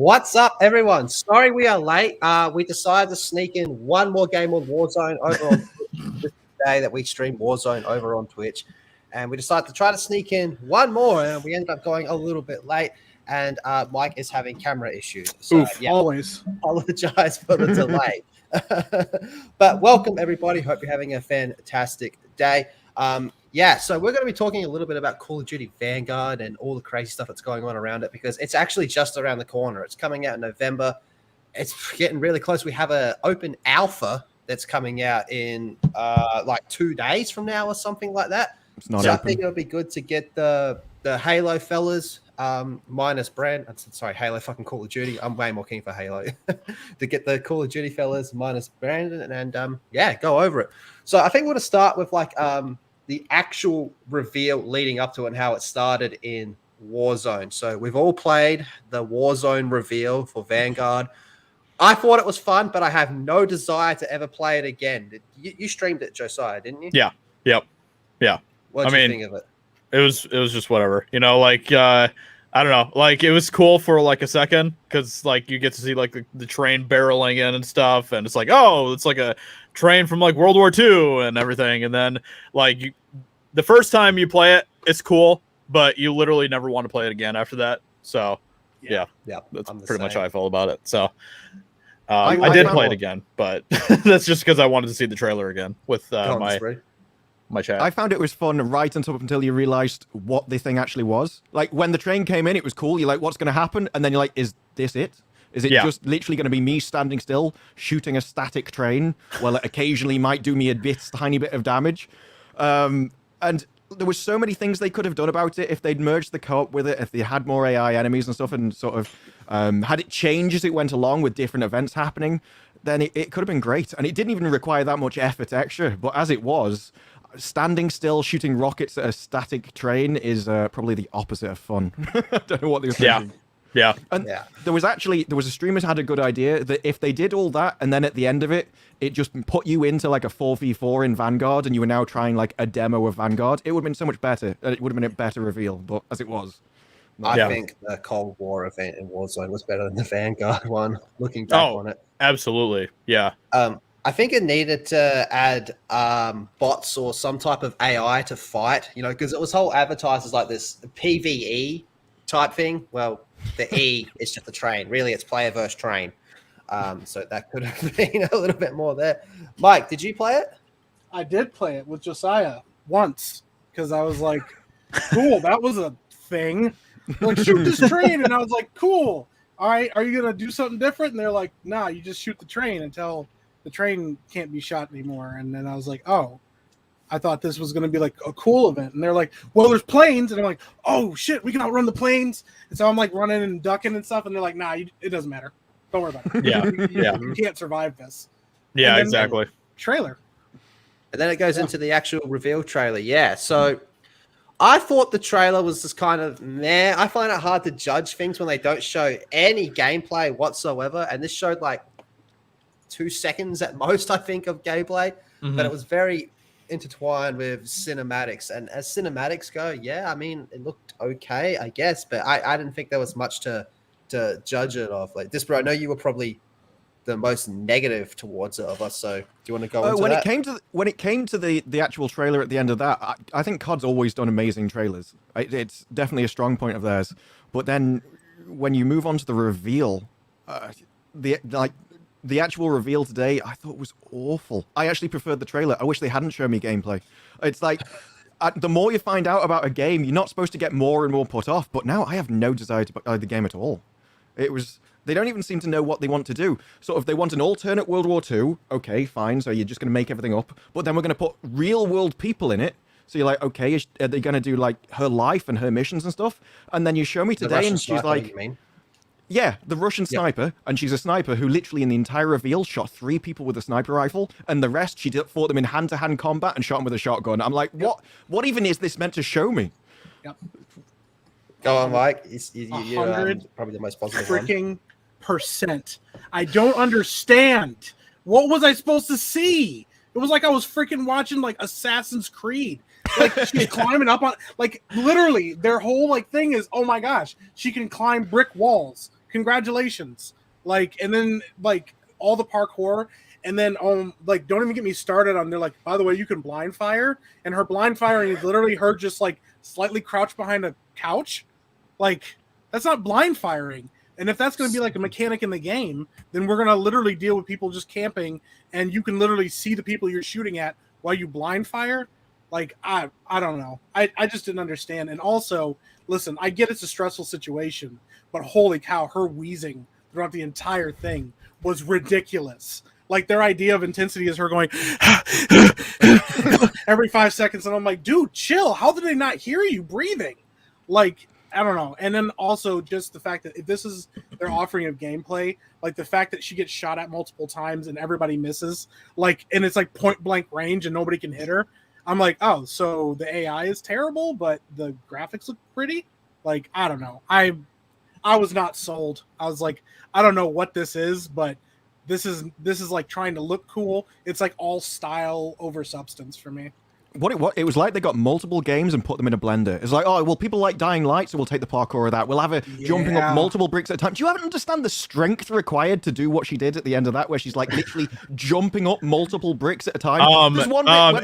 What's up, everyone? Sorry we are late. We decided to sneak in one more game on Warzone over on Twitch. This day that we stream Warzone over on Twitch. And we decided to try to sneak in one more, and we ended up going a little bit late. And Mike is having camera issues. So, Oof, always. Apologize for the delay. But welcome, everybody. Hope you're having a fantastic day. So we're going to be talking a little bit about Call of Duty Vanguard and all the crazy stuff that's going on around it, because it's actually just around the corner. It's coming out in November. It's getting really close. We have an open alpha that's coming out in like 2 days from now or something like that. It's not so open. I think it would be good to get the Halo fellas minus Brand. Sorry, Halo fucking Call of Duty. I'm way more keen for Halo. To get the Call of Duty fellas minus Brandon and go over it. So I think we're going to start with like the actual reveal leading up to it and how it started in Warzone. So we've all played the Warzone reveal for Vanguard. I thought it was fun, but I have no desire to ever play it again. You streamed it, Josiah, didn't you? Yeah. Yep. Yeah. What did you think of it? It was just whatever. You know, like I don't know. Like it was cool for like a second because like you get to see like the train barreling in and stuff, and it's like, oh, it's like a train from like World War II and everything. And then like the first time you play it, it's cool, but you literally never want to play it again after that. So yeah, that's pretty much how I felt about it. So I did play it again, but that's just because I wanted to see the trailer again with my chat. I found it was fun right until you realized what the thing actually was. Like when the train came in, it was cool. You're like, what's going to happen? And then you're like, is this it? Is it just literally going to be me standing still, shooting a static train? Well, it occasionally might do me tiny bit of damage. And there was so many things they could have done about it if they'd merged the co-op with it, if they had more AI enemies and stuff, and sort of had it change as it went along with different events happening, then it could have been great. And it didn't even require that much effort extra. But as it was, standing still, shooting rockets at a static train is probably the opposite of fun. I don't know what they were thinking. Yeah. And there was a streamer who had a good idea that if they did all that and then at the end of it, it just put you into like a 4v4 in Vanguard and you were now trying like a demo of Vanguard, it would have been so much better. It would have been a better reveal, but as it was. I think the Cold War event in Warzone was better than the Vanguard one, looking back on it. Absolutely. Yeah. I think it needed to add bots or some type of AI to fight, you know, because it was whole advertised as like this PvE type thing. Well, the E is just a train. Really, it's player versus train. So that could have been a little bit more there. Mike, did you play it? I did play it with Josiah once because I was like, cool, that was a thing. They're like, shoot this train. And I was like, cool. All right, are you going to do something different? And they're like, nah, you just shoot the train until the train can't be shot anymore. And then I was like, oh, I thought this was going to be like a cool event. And they're like, well, there's planes. And I'm like, oh, shit, we can outrun the planes. And so I'm like running and ducking and stuff. And they're like, nah, it doesn't matter. Don't worry about it. You can't survive this. Yeah, exactly. Trailer. And then it goes into the actual reveal trailer. Yeah, so I thought the trailer was just kind of meh. I find it hard to judge things when they don't show any gameplay whatsoever. And this showed like 2 seconds at most, I think, of gameplay. Mm-hmm. But it was very intertwined with cinematics. And as cinematics go, I mean, it looked okay, I guess. But I didn't think there was much to judge it off. Like this, bro, I know you were probably the most negative towards it of us. So do you want to go into when that? When it came to the actual trailer at the end of that, I think COD's always done amazing trailers. It's definitely a strong point of theirs. But then when you move on to the reveal, the actual reveal today, I thought was awful. I actually preferred the trailer. I wish they hadn't shown me gameplay. It's like the more you find out about a game, you're not supposed to get more and more put off. But now I have no desire to play the game at all. They don't even seem to know what they want to do. Sort of, they want an alternate World War II. Okay, fine. So you're just going to make everything up. But then we're going to put real world people in it. So you're like, okay, are they going to do like her life and her missions and stuff? And then you show me today and she's like, yeah, the Russian sniper. And she's a sniper who literally in the entire reveal shot 3 people with a sniper rifle. And the rest, she fought them in hand-to-hand combat and shot them with a shotgun. I'm like, what even is this meant to show me? Yep. Go on, Mike. You're probably the most positive freaking %. I don't understand. What was I supposed to see? It was like I was freaking watching like Assassin's Creed. Like she's climbing up on, like literally their whole like thing is, oh my gosh, she can climb brick walls congratulations. Like, and then like all the parkour, and then like don't even get me started on, they're like, by the way, you can blind fire, and her blind firing is literally her just like slightly crouched behind a couch. Like, that's not blind firing. And if that's going to be like a mechanic in the game, then we're going to literally deal with people just camping, and you can literally see the people you're shooting at while you blind fire. Like, I don't know. I just didn't understand. And also, listen, I get it's a stressful situation, but holy cow, her wheezing throughout the entire thing was ridiculous. Like, their idea of intensity is her going every 5 seconds. And I'm like, dude, chill. How did they not hear you breathing? Like, I don't know. And then also just the fact that if this is their offering of gameplay, like the fact that she gets shot at multiple times and everybody misses, like, and it's like point blank range and nobody can hit her. I'm like, oh, so the AI is terrible, but the graphics look pretty. Like, I don't know. I was not sold. I was like, I don't know what this is, but this is like trying to look cool. It's like all style over substance for me. What it was like they got multiple games and put them in a blender. It's like, oh, well, people like Dying Light, so we'll take the parkour of that. We'll have her jumping up multiple bricks at a time. Do you ever understand the strength required to do what she did at the end of that, where she's like literally jumping up multiple bricks at a time?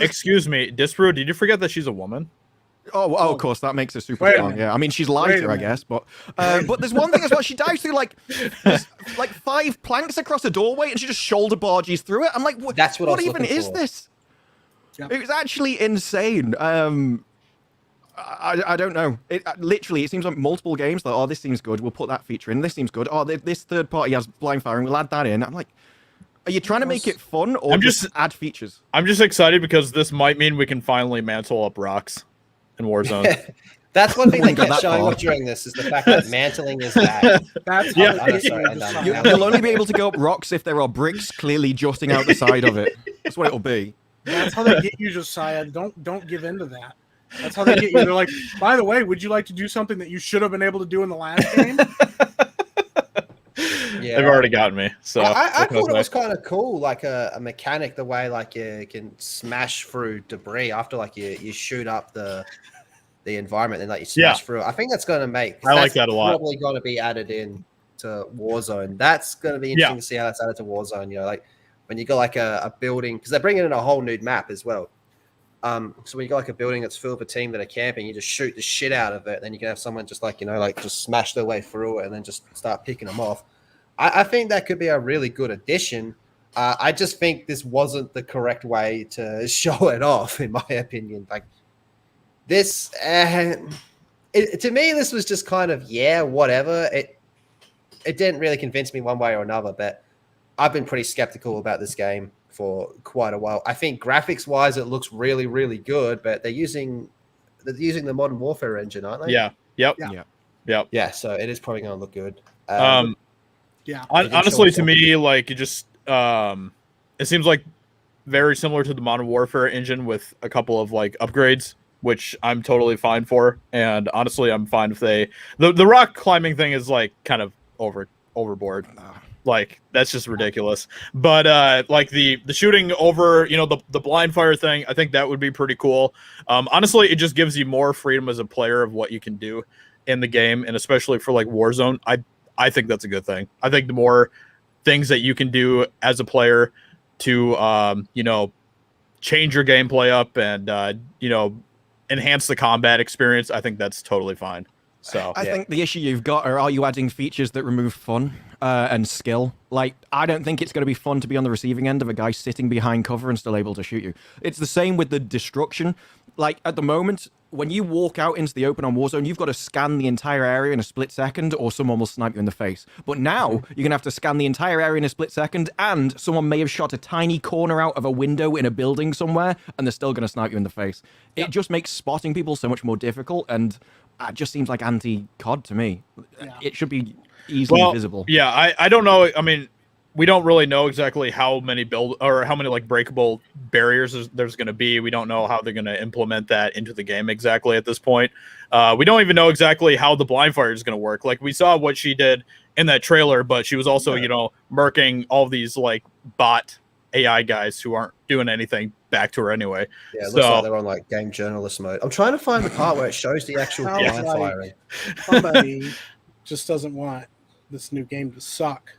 Excuse me, Disparu, did you forget that she's a woman? Oh, of course, that makes her super strong. Yeah, I mean, she's lighter, I guess, but there's one thing as well. She dives through like 5 planks across a doorway, and she just shoulder barges through it. I'm like, what even is this? Yep. It was actually insane. I don't know. Literally, it seems like multiple games. Like, oh, this seems good. We'll put that feature in. This seems good. Oh, this third party has blind firing. We'll add that in. I'm like, are you trying to make it fun or just add features? I'm just excited because this might mean we can finally mantle up rocks in Warzone. That's one thing they kept showing during this is the fact that mantling is bad. You'll only be able to go up rocks if there are bricks clearly jutting out the side of it. That's what it'll be. That's how they get you, Josiah. Don't give in to that. That's how they get you. They're like, by the way, would you like to do something that you should have been able to do in the last game? Yeah, they've already gotten me. So I thought it was kind of cool, like a mechanic, the way like you can smash through debris after like you shoot up the environment and like you smash through it. I think that's going to make. I like that a lot. Probably going to be added in to Warzone. That's going to be interesting to see how that's added to Warzone. You know, like. When you got like a building, because they're bringing in a whole new map as well. So when you got like a building that's filled with a team that are camping, you just shoot the shit out of it. Then you can have someone just like, just smash their way through it and then just start picking them off. I think that could be a really good addition. I just think this wasn't the correct way to show it off, in my opinion. Like this, to me, this was just kind of, whatever. It didn't really convince me one way or another, but I've been pretty skeptical about this game for quite a while. I think graphics-wise, it looks really, really good, but they're using the Modern Warfare engine, aren't they? Yeah. Yep. Yeah. So it is probably going to look good. Honestly, to me, like it just it seems like very similar to the Modern Warfare engine with a couple of like upgrades, which I'm totally fine for. And honestly, I'm fine if the rock climbing thing is like kind of overboard. Like that's just ridiculous. But like the shooting over, the blind fire thing, I think that would be pretty cool. Honestly, it just gives you more freedom as a player of what you can do in the game, and especially for like Warzone, I think that's a good thing. I think the more things that you can do as a player to change your gameplay up and enhance the combat experience, I think that's totally fine. So I think the issue you've got are you adding features that remove fun and skill? Like, I don't think it's going to be fun to be on the receiving end of a guy sitting behind cover and still able to shoot you. It's the same with the destruction. Like, at the moment, when you walk out into the open on Warzone, you've got to scan the entire area in a split second or someone will snipe you in the face. But now, you're going to have to scan the entire area in a split second and someone may have shot a tiny corner out of a window in a building somewhere and they're still going to snipe you in the face. It just makes spotting people so much more difficult, and it just seems like anti-COD to me. It should be easily visible. Yeah, I don't know. I mean, we don't really know exactly how many like breakable barriers there's going to be. We don't know how they're going to implement that into the game exactly at this point. We don't even know exactly how the blind fire is going to work. Like we saw what she did in that trailer, but she was also, murking all these like bot AI guys who aren't doing anything back to her anyway. Yeah, it looks like they're on like game journalist mode. I'm trying to find the part where it shows the actual blind firing. Somebody just doesn't want this new game to suck.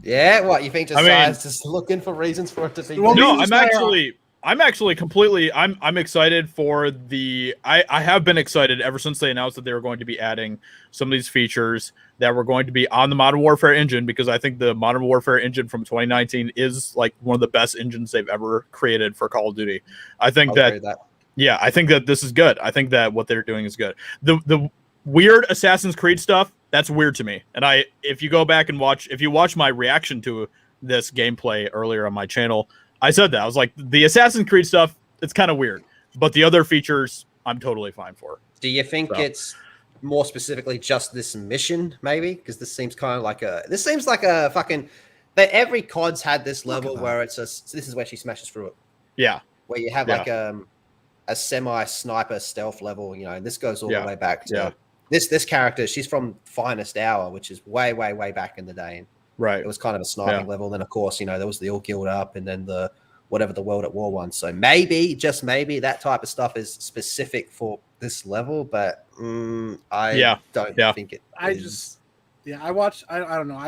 Yeah, what you think? I mean- Josiah's just looking for reasons for it to be. Well, good? No, these I'm actually completely I'm excited for the I have been excited ever since they announced that they were going to be adding some of these features that were going to be on the Modern Warfare engine, because I think the Modern Warfare engine from 2019 is like one of the best engines they've ever created for Call of Duty. I think I'll agree with that. yeah, I think that this is good. I think that what they're doing is good. The weird Assassin's Creed stuff, that's weird to me. And if you go back and if you watch my reaction to this gameplay earlier on my channel, I said that. I was like, the Assassin's Creed stuff, it's kind of weird. But the other features, I'm totally fine for. Do you think it's more specifically just this mission, maybe? Because this seems kind of like a fucking. That every COD's had this level where it's this is where she smashes through it. Yeah. Where you have like a semi-sniper stealth level, and this goes all the way back to this character. She's from Finest Hour, which is way, way, way back in the day. Right. It was kind of a sniping level. Then, of course, there was the All Guild Up, and then the World at War one. So maybe, just maybe, that type of stuff is specific for this level. But I don't think it. I watched. I don't know.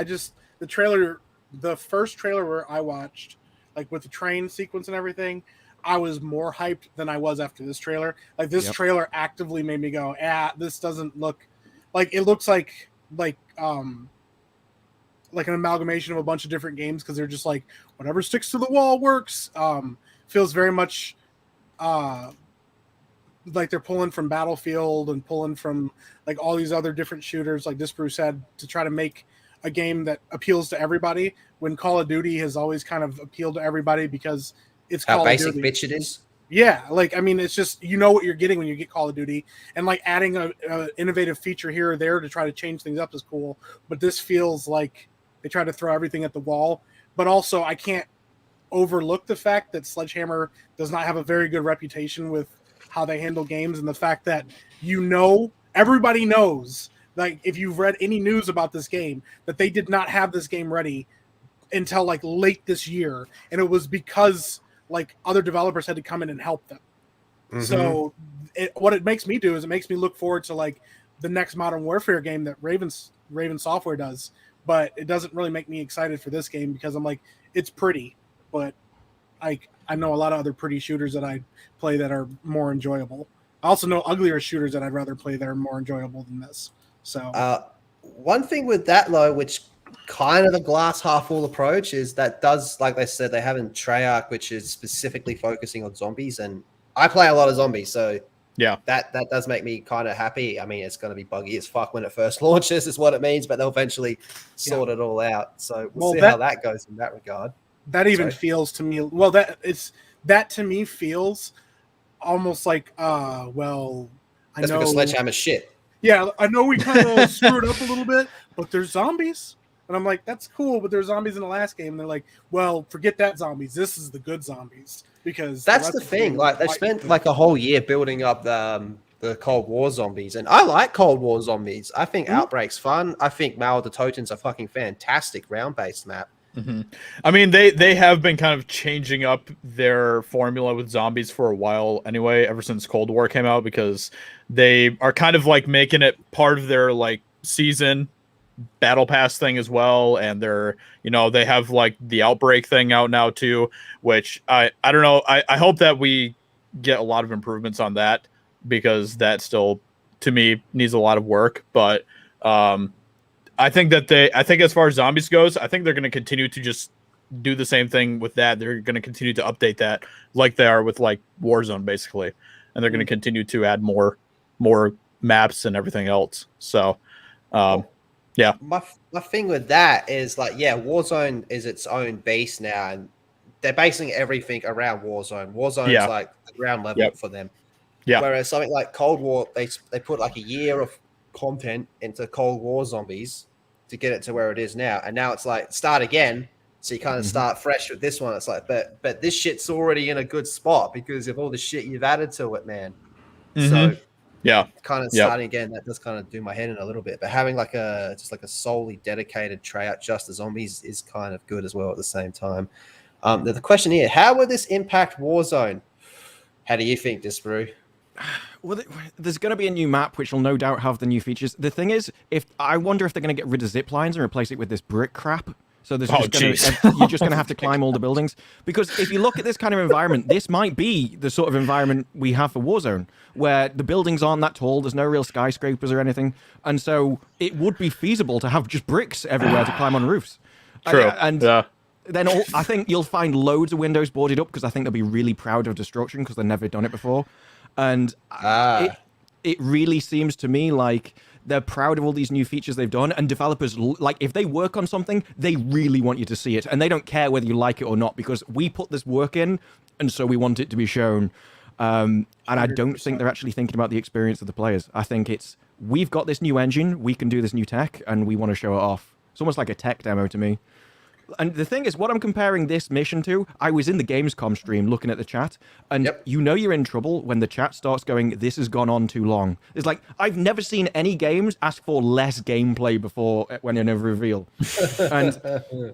The trailer, the first trailer where I watched, like with the train sequence and everything, I was more hyped than I was after this trailer. Like this trailer actively made me go, this doesn't look like it looks like an amalgamation of a bunch of different games, because they're just like whatever sticks to the wall works. Feels very much like they're pulling from Battlefield and pulling from like all these other different shooters, like Disbrew said, to try to make a game that appeals to everybody, when Call of Duty has always kind of appealed to everybody because it's how Call basic of Duty. bitch it is. Yeah, like I mean, it's just what you're getting when you get Call of Duty, and like adding a innovative feature here or there to try to change things up is cool. But this feels like they try to throw everything at the wall. But also, I can't overlook the fact that Sledgehammer does not have a very good reputation with how they handle games, and the fact that everybody knows, like if you've read any news about this game, that they did not have this game ready until like late this year, and it was because like other developers had to come in and help them. Mm-hmm. So what it makes me do is it makes me look forward to like the next Modern Warfare game that Raven Software does, but it doesn't really make me excited for this game, because I'm like, it's pretty, but I know a lot of other pretty shooters that I play that are more enjoyable. I also know uglier shooters that I'd rather play that are more enjoyable than this. So one thing with that though, which kind of the glass half full approach, is that does, like they said, they have in Treyarch, which is specifically focusing on zombies, and I play a lot of zombies, so yeah, that does make me kind of happy. I mean, it's going to be buggy as fuck when it first launches, is what it means, but they'll eventually sort it all out. So we'll see how that goes in that regard. That even feels to me, that to me feels almost like I know because Sledgehammer's shit. Yeah, I know we kind of screwed up a little bit, but there's zombies. And I'm like, that's cool, but there's zombies in the last game. And they're like, well, forget that zombies. This is the good zombies. Because that's the thing. Like, they spent like a whole year building up the Cold War zombies. And I like Cold War zombies. I think Outbreak's fun. I think Mal of the Toten's a fucking fantastic round-based map. Mm-hmm. I mean, they have been kind of changing up their formula with zombies for a while anyway, ever since Cold War came out, because they are kind of like making it part of their like season battle pass thing as well, and they're they have like the Outbreak thing out now too, which I don't know, I hope that we get a lot of improvements on that, because that still to me needs a lot of work. But I think as far as zombies goes, I think they're going to continue to just do the same thing with that. They're going to continue to update that like they are with like Warzone basically, and they're going to continue to add more maps and everything else. So yeah, my thing with that is like, Warzone is its own beast now, and they're basing everything around Warzone. Warzone's like the ground level for them. Yeah. Whereas something like Cold War, they put like a year of content into Cold War zombies to get it to where it is now, and now it's like start again. So you kind of start fresh with this one. It's like, but this shit's already in a good spot because of all the shit you've added to it, man. So kind of starting again, that does kind of do my head in a little bit. But having like a solely dedicated Treyarch just the zombies is kind of good as well at the same time. The question here: how will this impact Warzone? How do you think, Disbrew? Well, there's going to be a new map, which will no doubt have the new features. The thing is, I wonder if they're going to get rid of zip lines and replace it with this brick crap. So there's you're just going to have to climb all the buildings. Because if you look at this kind of environment, this might be the sort of environment we have for Warzone, where the buildings aren't that tall, there's no real skyscrapers or anything, and so it would be feasible to have just bricks everywhere to climb on roofs. True. Then I think you'll find loads of windows boarded up because I think they'll be really proud of destruction because they've never done it before. And it really seems to me like they're proud of all these new features they've done, and developers, like, if they work on something, they really want you to see it, and they don't care whether you like it or not because we put this work in, and so we want it to be shown. And I don't think they're actually thinking about the experience of the players. I think we've got this new engine, we can do this new tech, and we want to show it off. It's almost like a tech demo to me. And the thing is, what I'm comparing this mission to, I was in the Gamescom stream looking at the chat, and you know you're in trouble when the chat starts going, this has gone on too long. It's like, I've never seen any games ask for less gameplay before when in a reveal. And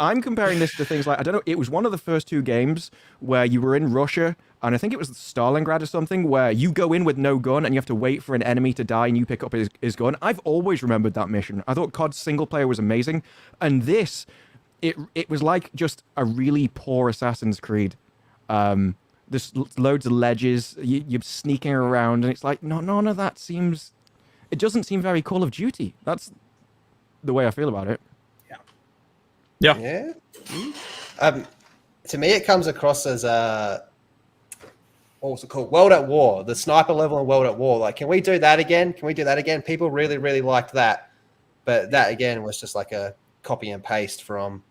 I'm comparing this to things like, I don't know, it was one of the first 2 games where you were in Russia, and I think it was Stalingrad or something, where you go in with no gun and you have to wait for an enemy to die and you pick up his gun. I've always remembered that mission. I thought COD's single player was amazing, and this... It was like just a really poor Assassin's Creed. There's loads of ledges, you're sneaking around, and it's like, none of that seems... It doesn't seem very Call of Duty. That's the way I feel about it. Yeah. To me, it comes across as what's it called? World at War. The sniper level in World at War. Like, can we do that again? People really, really liked that. But that, again, was just like a copy and paste from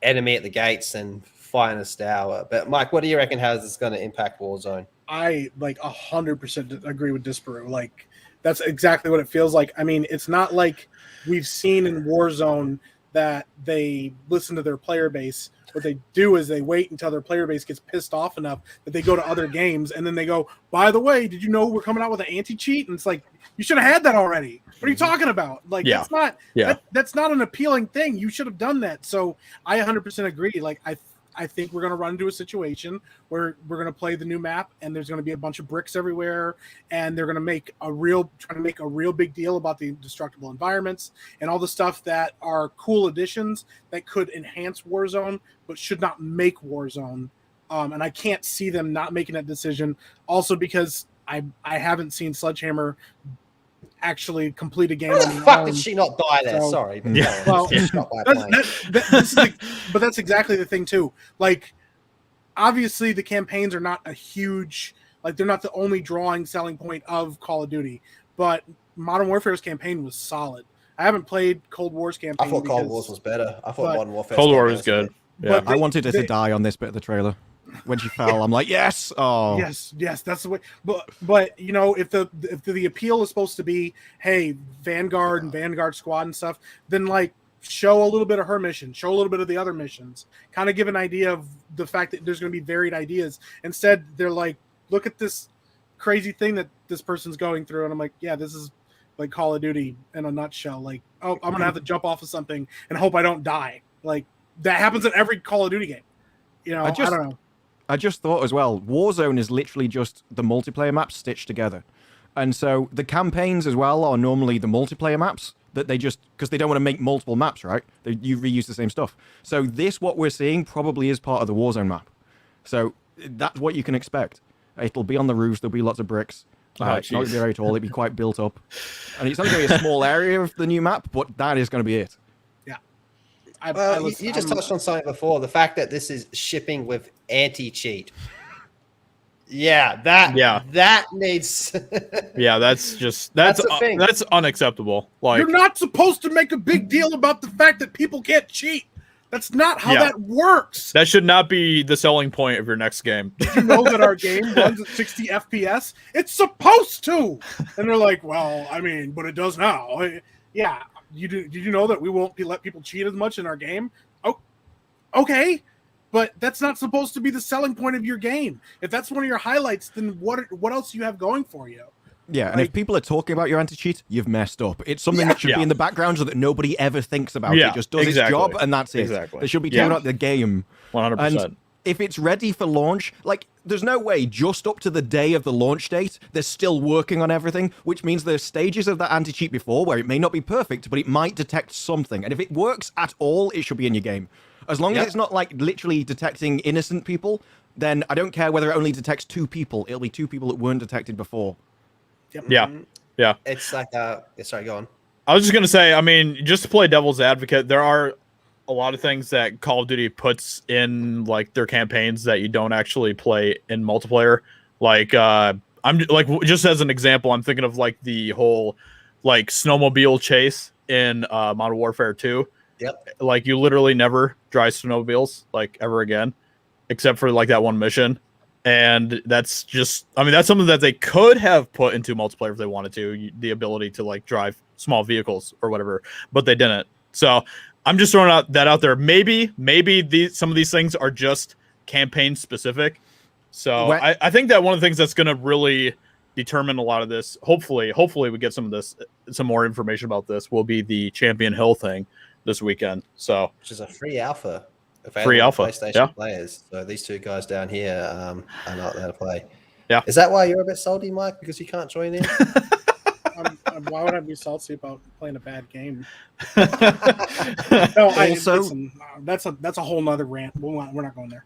enemy at the gates and finest hour. But Mike, what do you reckon? How is this going to impact Warzone? I 100% agree with Disparu. Like, that's exactly what it feels like. I mean, it's not like we've seen in Warzone that they listen to their player base. What they do is they wait until their player base gets pissed off enough that they go to other games, and then they go, by the way, did you know we're coming out with an anti-cheat? And it's like, you should have had that already. What are you talking about? Like, that's not an appealing thing. You should have done that. So I 100% agree. Like, I think we're going to run into a situation where we're going to play the new map and there's going to be a bunch of bricks everywhere, and they're going to try to make a real big deal about the destructible environments and all the stuff that are cool additions that could enhance Warzone but should not make Warzone. And I can't see them not making that decision. Also because I haven't seen Sledgehammer actually complete a game. How the fuck did she not die there? Sorry. Well, but that's exactly the thing too. Like, obviously the campaigns are not a huge, like, they're not the only drawing selling point of Call of Duty, but Modern Warfare's campaign was solid. I haven't played Cold War's campaign. I thought Cold War's was better. I thought Modern Warfare. Cold War was good. Yeah. I wanted her to die on this bit of the trailer. When she fell, I'm like, yes. Oh, yes, that's the way. But you know, if the appeal is supposed to be, hey, Vanguard and Vanguard Squad and stuff, then like show a little bit of her mission, show a little bit of the other missions, kind of give an idea of the fact that there's going to be varied ideas. Instead, they're like, look at this crazy thing that this person's going through, and I'm like, yeah, this is like Call of Duty in a nutshell. Like, oh, I'm gonna have to jump off of something and hope I don't die. Like, that happens in every Call of Duty game. You know, I don't know. I just thought as well, Warzone is literally just the multiplayer maps stitched together. And so the campaigns as well are normally the multiplayer maps that they just, because they don't want to make multiple maps, right? You reuse the same stuff. So what we're seeing probably is part of the Warzone map. So that's what you can expect. It'll be on the roofs, there'll be lots of bricks. It's not going to be very tall, it'll be quite built up. And it's only going to be a small area of the new map, but that is going to be it. Well, you just touched on something before, the fact that this is shipping with anti-cheat. That needs. That's unacceptable. Like, you're not supposed to make a big deal about the fact that people can't cheat. That's not how that works. That should not be the selling point of your next game. Did you know that our game runs at 60 FPS? It's supposed to. And they're like, well, I mean, but it does now. Yeah. Did you know that we won't let people cheat as much in our game? Oh, okay, but that's not supposed to be the selling point of your game. If that's one of your highlights, then what else do you have going for you? Yeah, and if people are talking about your anti-cheat, you've messed up. It's something that should be in the background so that nobody ever thinks about it. It just does its job, and that's it. Exactly. They should be taking out the game. 100%. if it's ready for launch, like, there's no way just up to the day of the launch date, they're still working on everything, which means there's stages of that anti-cheat before where it may not be perfect, but it might detect something. And if it works at all, it should be in your game. As long as it's not, like, literally detecting innocent people, then I don't care whether it only detects 2 people. It'll be 2 people that weren't detected before. Yep. Yeah. It's like sorry, go on. I was just gonna say, I mean, just to play devil's advocate, there are a lot of things that Call of Duty puts in like their campaigns that you don't actually play in multiplayer. Like, I'm like, just as an example, I'm thinking of like the whole like snowmobile chase in Modern Warfare 2. Yep. Like, you literally never drive snowmobiles like ever again, except for like that one mission. And that's just, I mean, that's something that they could have put into multiplayer if they wanted to, the ability to like drive small vehicles or whatever, but they didn't. So I'm just throwing that out there. Maybe some of these things are just campaign specific. So I think that one of the things that's going to really determine a lot of this, hopefully we get some more information about this, will be the Champion Hill thing this weekend. So, which is a free alpha. Free alpha, PlayStation players. So these 2 guys down here are not there to play. Yeah. Is that why you're a bit salty, Mike? Because you can't join in? Why would I be salty about playing a bad game? Listen, that's a whole nother rant. We're not going there.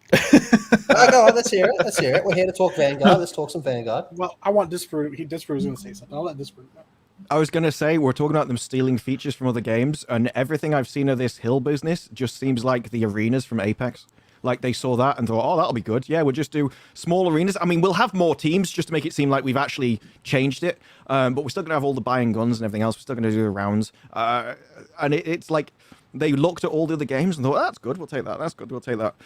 Go on, let's hear it. We're here to talk Vanguard. Let's talk some Vanguard. Well, I want Disprove. Disprove's going to say something. I'll let Disprove go. I was going to say, we're talking about them stealing features from other games, and everything I've seen of this Hill business just seems like the arenas from Apex. Like, they saw that and thought, oh, that'll be good. Yeah, we'll just do small arenas. I mean, we'll have more teams just to make it seem like we've actually changed it, but we're still going to have all the buying guns and everything else. We're still going to do the rounds. And it's like they looked at all the other games and thought, that's good, we'll take that. That's good, we'll take that.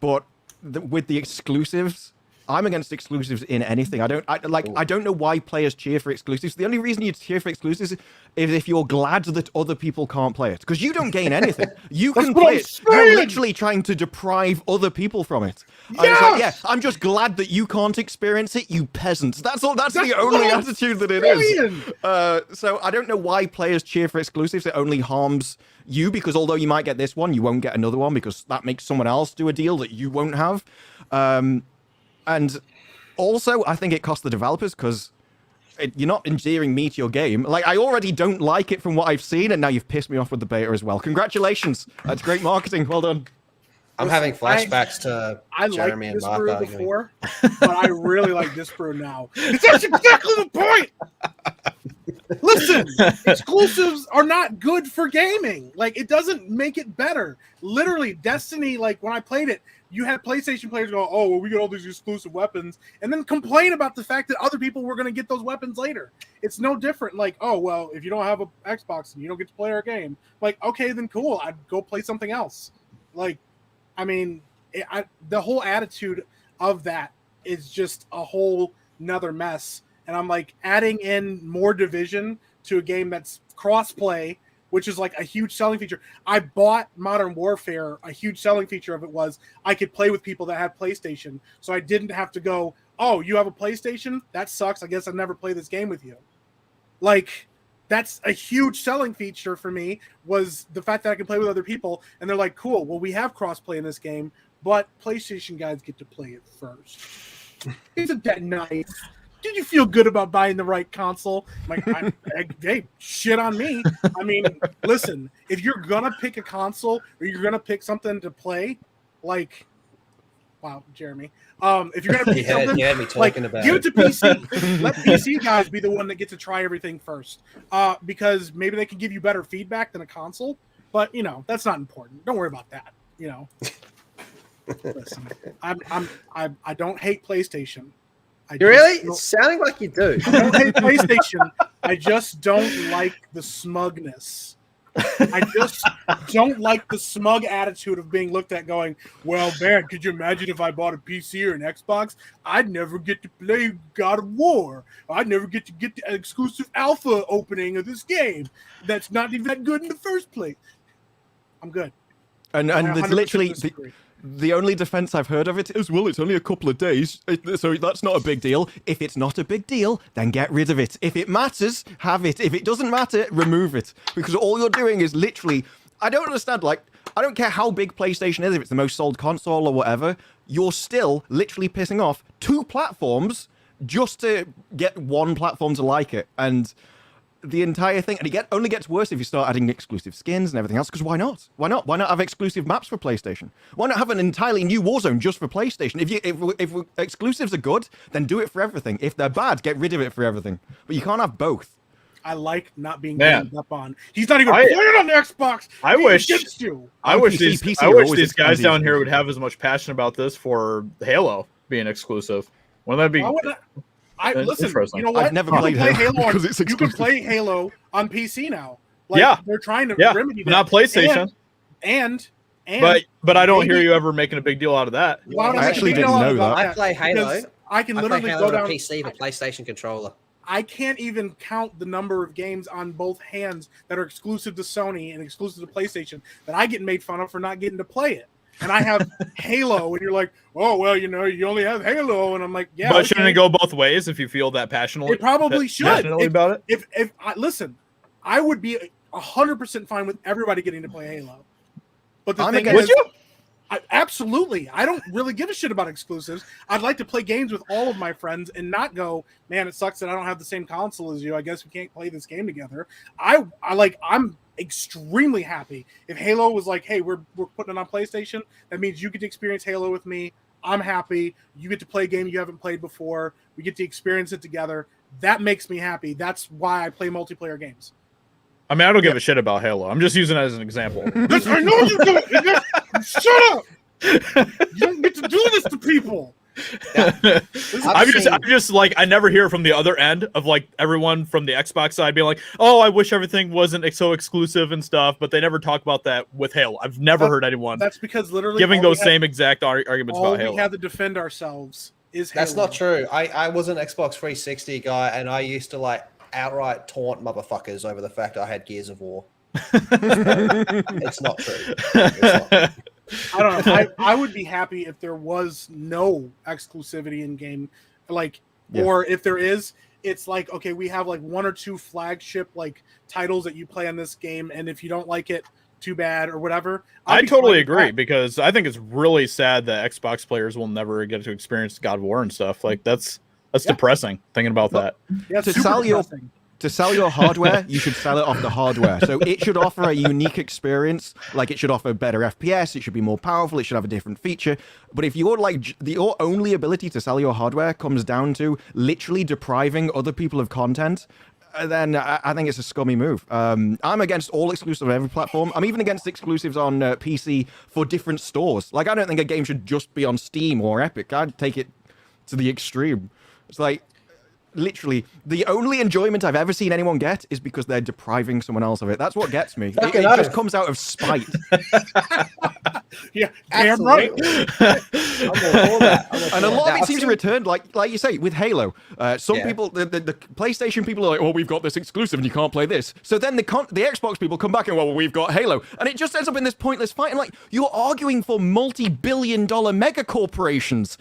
But with the exclusives, I'm against exclusives in anything. I don't know why players cheer for exclusives. The only reason you cheer for exclusives is if you're glad that other people can't play it, because you don't gain anything. You can play it. You're literally trying to deprive other people from it. Yes! I'm just glad that you can't experience it, you peasants. That's all. That's the only attitude that it is. So I don't know why players cheer for exclusives. It only harms you, because although you might get this one, you won't get another one, because that makes someone else do a deal that you won't have. And also, I think it costs the developers, because you're not endearing me to your game. Like, I already don't like it from what I've seen, and now you've pissed me off with the beta as well. Congratulations. That's great marketing. Well done. I'm having flashbacks to Jeremy and Mark arguing. Before, but I really like Disprove now. That's exactly the point! Listen, exclusives are not good for gaming. Like, it doesn't make it better. Literally, Destiny, like, when I played it, you had PlayStation players go, oh, well, we get all these exclusive weapons, and then complain about the fact that other people were going to get those weapons later. It's no different. Like, oh, well, if you don't have an Xbox and you don't get to play our game, like, okay, then cool. I'd go play something else. Like, I mean, the whole attitude of that is just a whole nother mess. And I'm like, adding in more division to a game that's cross-play, which is like a huge selling feature. I bought Modern Warfare. A huge selling feature of it was I could play with people that had PlayStation. So I didn't have to go, oh, you have a PlayStation? That sucks. I guess I'll never play this game with you. Like, that's a huge selling feature for me, was the fact that I can play with other people. And they're like, cool, well, we have cross-play in this game, but PlayStation guys get to play it first. Isn't that nice? Did you feel good about buying the right console? Like, hey, shit on me. I mean, listen, if you're gonna pick a console or you're gonna pick something to play, like, wow, Jeremy, if you're gonna pick something, me talking about give it to PC. Let PC guys be the one that get to try everything first, because maybe they can give you better feedback than a console. But you know, that's not important. Don't worry about that. You know, listen, I don't hate PlayStation. It's sounding like you do. I don't hate PlayStation. I just don't like the smugness. I just don't like the smug attitude of being looked at going, well, man, could you imagine if I bought a PC or an Xbox? I'd never get to play God of War. I'd never get the exclusive alpha opening of this game that's not even that good in the first place. I'm good. And there's literally... The only defense I've heard of it is, well, it's only a couple of days, so that's not a big deal. If it's not a big deal, then get rid of it. If it matters, have it. If it doesn't matter, remove it. Because all you're doing is literally I don't understand. Like, I don't care how big PlayStation is, if it's the most sold console or whatever. You're still literally pissing off 2 platforms just to get one platform to like it, and the entire thing. And it only gets worse if you start adding exclusive skins and everything else. Because why not? Why not? Why not have exclusive maps for PlayStation? Why not have an entirely new Warzone just for PlayStation? If exclusives are good, then do it for everything. If they're bad, get rid of it for everything. But you can't have both. I like not being ganged up on. He's not even playing on the Xbox. I wish these guys down here would have as much passion about this for Halo being exclusive. Wouldn't that be? Listen, you know what? I've never played Halo because it's exclusive. You can play Halo on PC now. Like, they're trying to remedy that. Not PlayStation. And but I don't hear you ever making a big deal out of that. Well, I actually didn't know that. I play Halo. I can literally go down on a PC with a PlayStation controller. I can't even count the number of games on both hands that are exclusive to Sony and exclusive to PlayStation that I get made fun of for not getting to play it. And I have Halo, and you're like, oh, well, you only have Halo. And I'm like, yeah. But shouldn't it go both ways if you feel that passionately? It probably should. Passionately about it? If listen, I would be 100% fine with everybody getting to play Halo. But the thing is, would you? Absolutely. I don't really give a shit about exclusives. I'd like to play games with all of my friends and not go, man, it sucks that I don't have the same console as you. I guess we can't play this game together. I'm extremely happy if Halo was like, hey, we're putting it on PlayStation. That means you get to experience Halo with me. I'm happy. You get to play a game you haven't played before. We get to experience it together. That makes me happy. That's why I play multiplayer games. I mean, I don't give a shit about Halo. I'm just using it as an example. I know you don't. Shut up! You don't get to do this to people. Yeah. I'm just like, I never hear from the other end of like everyone from the Xbox side being like, oh, I wish everything wasn't so exclusive and stuff, but they never talk about that with Halo. I've never heard anyone. That's because literally giving those same exact arguments about Halo. All we have to defend ourselves is Halo. That's not true. I was an Xbox 360 guy, and I used to like outright taunt motherfuckers over the fact I had Gears of War. It's not true. It's not. I don't know. I would be happy if there was no exclusivity in game, or if there is, it's like, okay, we have like 1 or 2 flagship like titles that you play on this game, and if you don't like it, too bad or whatever. I totally agree, because I think it's really sad that Xbox players will never get to experience God of War and stuff. Like that's depressing thinking about that. Yeah, to sell your hardware, you should sell it off the hardware. So it should offer a unique experience. Like, it should offer better FPS. It should be more powerful. It should have a different feature. But if you're like, your only ability to sell your hardware comes down to literally depriving other people of content, then I think it's a scummy move. I'm against all exclusives on every platform. I'm even against exclusives on PC for different stores. Like, I don't think a game should just be on Steam or Epic. I'd take it to the extreme. It's like, literally, the only enjoyment I've ever seen anyone get is because they're depriving someone else of it. That's what gets me. It just comes out of spite. Yeah, damn right. And a lot of it seems to return, like you say, with Halo. Some people, the PlayStation people are like, oh, we've got this exclusive and you can't play this. So then the Xbox people come back and, well, we've got Halo. And it just ends up in this pointless fight. And like, you're arguing for multi-billion-dollar mega corporations.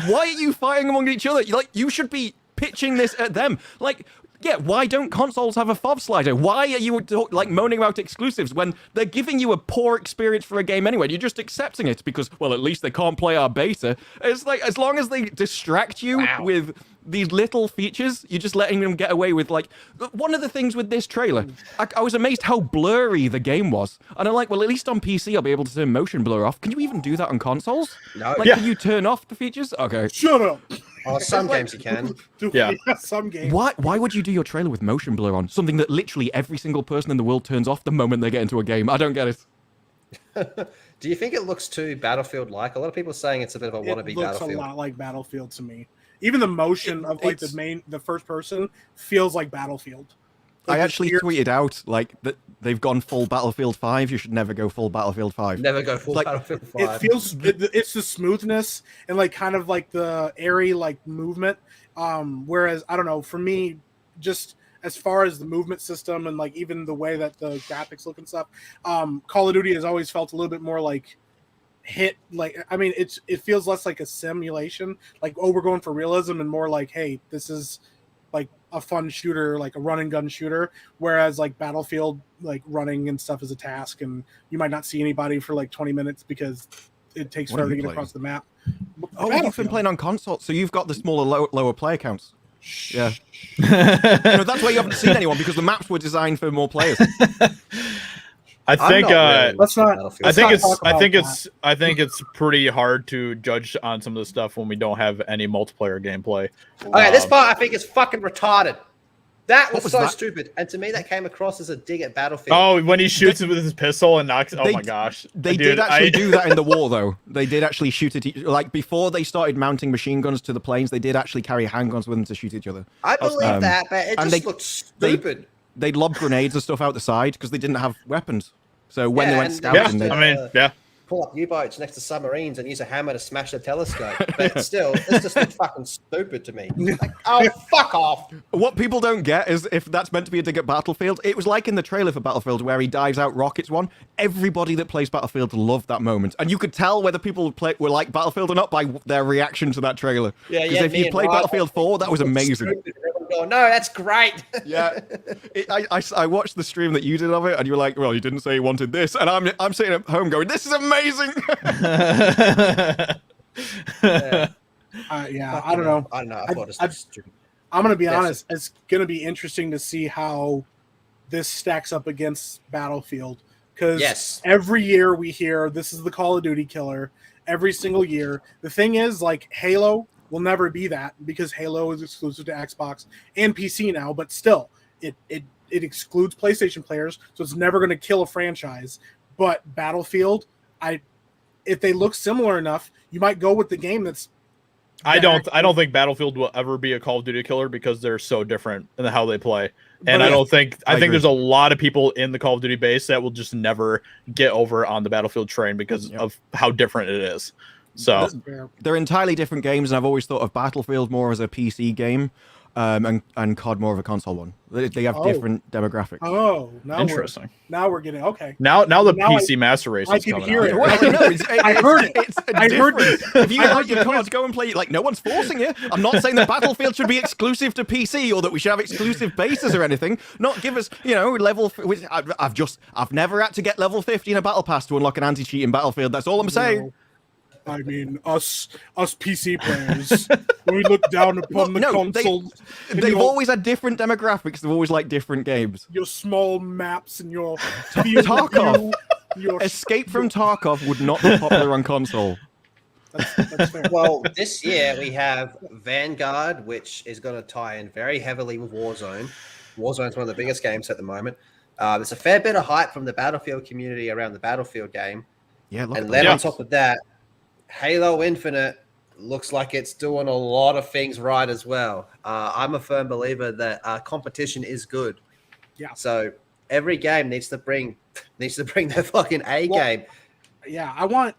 Why are you fighting among each other? Like, you should be pitching this at them. Like, yeah, why don't consoles have a FOV slider? Why are you like moaning about exclusives when they're giving you a poor experience for a game anyway? You're just accepting it because, well, at least they can't play our beta. It's like, as long as they distract you with these little features, you're just letting them get away with, like, one of the things with this trailer, I was amazed how blurry the game was. And I'm like, well, at least on PC, I'll be able to turn motion blur off. Can you even do that on consoles? No. Like, can you turn off the features? Okay. Shut up. Oh, some games you can. Yeah. Some games. Why would you do your trailer with motion blur on? Something that literally every single person in the world turns off the moment they get into a game. I don't get it. Do you think it looks too Battlefield-like? A lot of people are saying it's a bit of a wannabe Battlefield. It looks a lot like Battlefield to me. Even the motion of like the first person feels like Battlefield. Like, I actually tweeted out like that they've gone full Battlefield 5. You should never go full Battlefield 5. Never go full Battlefield 5. It feels it's the smoothness and like kind of like the airy like movement. Whereas I don't know, for me, just as far as the movement system and like even the way that the graphics look and stuff, Call of Duty has always felt a little bit more like it feels less like a simulation. Like, oh, we're going for realism and more like, hey, this is like a fun shooter, like a run and gun shooter, whereas like Battlefield, like running and stuff is a task, and you might not see anybody for like 20 minutes because it takes What forever are to you get across the map. Oh, you've been playing on console, so you've got the smaller, lower player counts. Yeah. That's why you haven't seen anyone, because the maps were designed for more players. I think I think it's pretty hard to judge on some of the stuff when we don't have any multiplayer gameplay. Okay, this part I think is fucking retarded. That was so that? stupid, and to me that came across as a dig at Battlefield. Oh, when he shoots it with his pistol and knocks. Oh my gosh! They did actually do that in the war, though. They did actually shoot at like before they started mounting machine guns to the planes. They did actually carry handguns with them to shoot each other. I believe that, but it just looked stupid. They'd lob grenades and stuff out the side because they didn't have weapons. So when they went scouting, pull up U-boats next to submarines and use a hammer to smash the telescope. But still, it's just looked fucking stupid to me. Like, oh, fuck off. What people don't get is if that's meant to be a dig at Battlefield, it was like in the trailer for Battlefield where he dives out rockets one. Everybody that plays Battlefield loved that moment. And you could tell whether people were like Battlefield or not by their reaction to that trailer. Because if you played Battlefield 4, that was amazing. Going, no, that's great. Yeah, I watched the stream that you did of it, and you were like, "Well, you didn't say you wanted this," and I'm sitting at home going, "This is amazing." I don't know. I thought it was stupid. I'm gonna be honest. It's gonna be interesting to see how this stacks up against Battlefield, because every year we hear this is the Call of Duty killer. Every single year. The thing is, like Halo will never be that because Halo is exclusive to Xbox and PC now, but still, it excludes PlayStation players, so it's never going to kill a franchise. But Battlefield, if they look similar enough, you might go with the game that's. I don't think Battlefield will ever be a Call of Duty killer because they're so different in how they play, and I think there's a lot of people in the Call of Duty base that will just never get over on the Battlefield train because of how different it is. So they're entirely different games, and I've always thought of Battlefield more as a PC game, and COD more of a console one. They have different demographics. Oh, now interesting. We're getting okay. Now the PC Master Race is coming out. I heard it. I heard it. If you like your cards, go and play. Like, no one's forcing you. I'm not saying that Battlefield should be exclusive to PC or that we should have exclusive bases or anything. Not give us, level. I've never had to get level 50 in a battle pass to unlock an anti-cheat in Battlefield. That's all I'm saying. I mean, us PC players, when we look down upon the consoles. They've always had different demographics. They've always liked different games. Your small maps and your Tarkov. Escape from Tarkov would not be popular on console. That's fair. Well, this year we have Vanguard, which is going to tie in very heavily with Warzone. Warzone is one of the biggest games at the moment. There's a fair bit of hype from the Battlefield community around the Battlefield game. Yeah, and then on top of that, Halo Infinite looks like it's doing a lot of things right as well. I'm a firm believer that competition is good. Yeah. So every game needs to bring their fucking game. Yeah, I want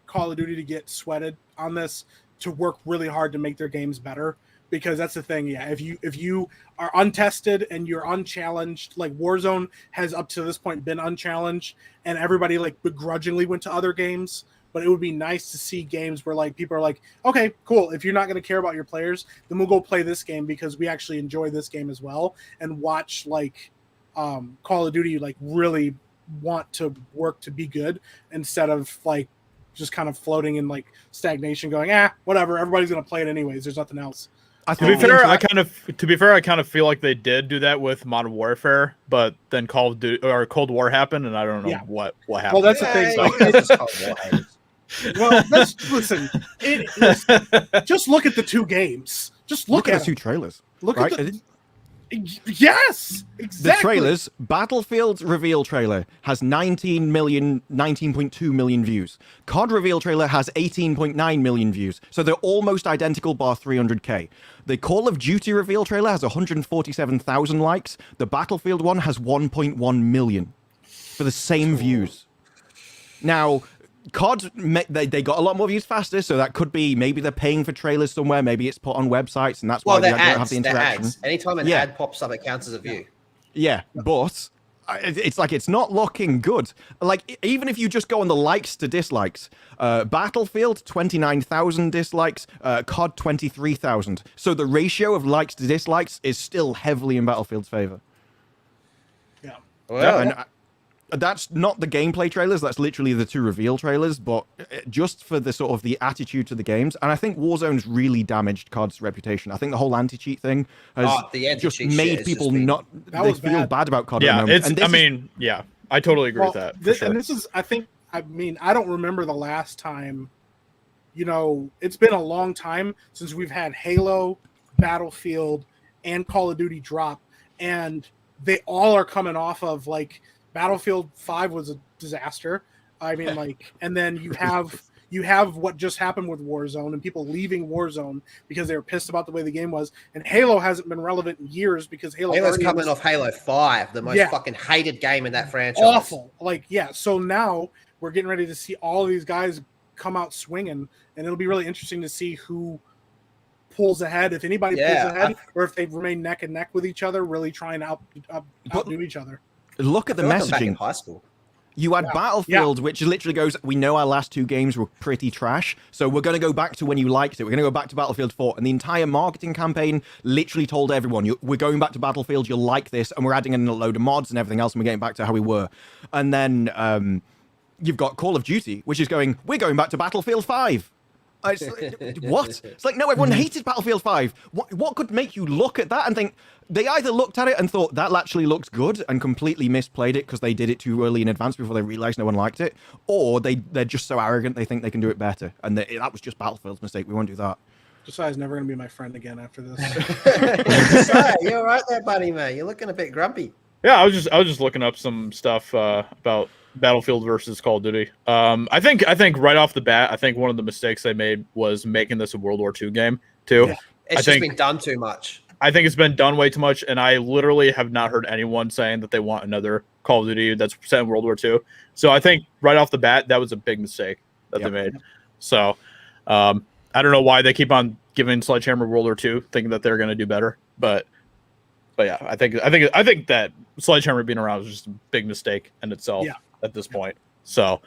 Call of Duty to get sweated on this, to work really hard to make their games better, because that's the thing. Yeah, if you are untested and you're unchallenged, like Warzone has up to this point been unchallenged, and everybody like begrudgingly went to other games. But it would be nice to see games where like people are like, okay, cool. If you're not going to care about your players, then we'll go play this game because we actually enjoy this game as well, and watch like Call of Duty like really want to work to be good instead of like just kind of floating in like stagnation, going, whatever. Everybody's going to play it anyways. There's nothing else. To be fair, I kind of feel like they did do that with Modern Warfare, but then Call of Duty or Cold War happened, and I don't know what happened. Well, that's the thing. Well, listen. Just look at the two games. Just look at the two trailers. Look at the. Yes, exactly. The trailers. Battlefield's reveal trailer has 19.2 million views. COD reveal trailer has 18.9 million views. So they're almost identical, bar 300k. The Call of Duty reveal trailer has 147,000 likes. The Battlefield one has 1.1 million for the same views. Now, COD, they got a lot more views faster, so that could be maybe they're paying for trailers somewhere. Maybe it's put on websites, and that's why they don't have the interaction. Anytime an ad pops up, it counts as a view. Yeah, but it's like it's not looking good. Like even if you just go on the likes to dislikes, Battlefield 29,000 dislikes, COD 23,000. So the ratio of likes to dislikes is still heavily in Battlefield's favor. Yeah. Well, And that's not the gameplay trailers. That's literally the 2 reveal trailers. But just for the sort of the attitude to the games, and I think Warzone's really damaged COD's reputation. I think the whole anti-cheat thing has the just anti-cheat made shit people has just been- not. That They was feel bad. bad about COD. at the Yeah, moment. it's. And this I is- mean, yeah, I totally agree with that. For sure. And this is, I don't remember the last time, it's been a long time since we've had Halo, Battlefield, and Call of Duty drop, and they all are coming off of, like, Battlefield 5 was a disaster. I mean, like, and then you have what just happened with Warzone and people leaving Warzone because they were pissed about the way the game was. And Halo hasn't been relevant in years because Halo's coming off Halo 5, the most fucking hated game in that franchise. awful. Like, yeah. So now we're getting ready to see all of these guys come out swinging, and it'll be really interesting to see who pulls ahead, if anybody pulls ahead, or if they remain neck and neck with each other, really trying to outdo each other. Look at the I feel like I'm back in messaging. high school. You had Battlefield, which literally goes, we know our last 2 games were pretty trash, so we're going to go back to when you liked it. We're going to go back to Battlefield 4. And the entire marketing campaign literally told everyone, we're going back to Battlefield, you'll like this, and we're adding in a load of mods and everything else, and we're getting back to how we were. And then you've got Call of Duty, which is going, we're going back to Battlefield 5. It's like, what? It's like, no, everyone hated Battlefield 5. What could make you look at that and think, they either looked at it and thought that actually looks good and completely misplayed it because they did it too early in advance before they realized no one liked it, or they're just so arrogant they think they can do it better, and that was just Battlefield's mistake. We won't do that. Josiah's never going to be my friend again after this. Josiah, you're all right there, buddy, mate. You're looking a bit grumpy. Yeah, I was just looking up some stuff about Battlefield versus Call of Duty. I think right off the bat, I think one of the mistakes they made was making this a World War II game too. Yeah. It's just been done too much. I think it's been done way too much, and I literally have not heard anyone saying that they want another Call of Duty that's set in World War II. So I think right off the bat, that was a big mistake that they made. So I don't know why they keep on giving Sledgehammer World War II, thinking that they're going to do better. But yeah, I think that Sledgehammer being around is just a big mistake in itself at this point. So,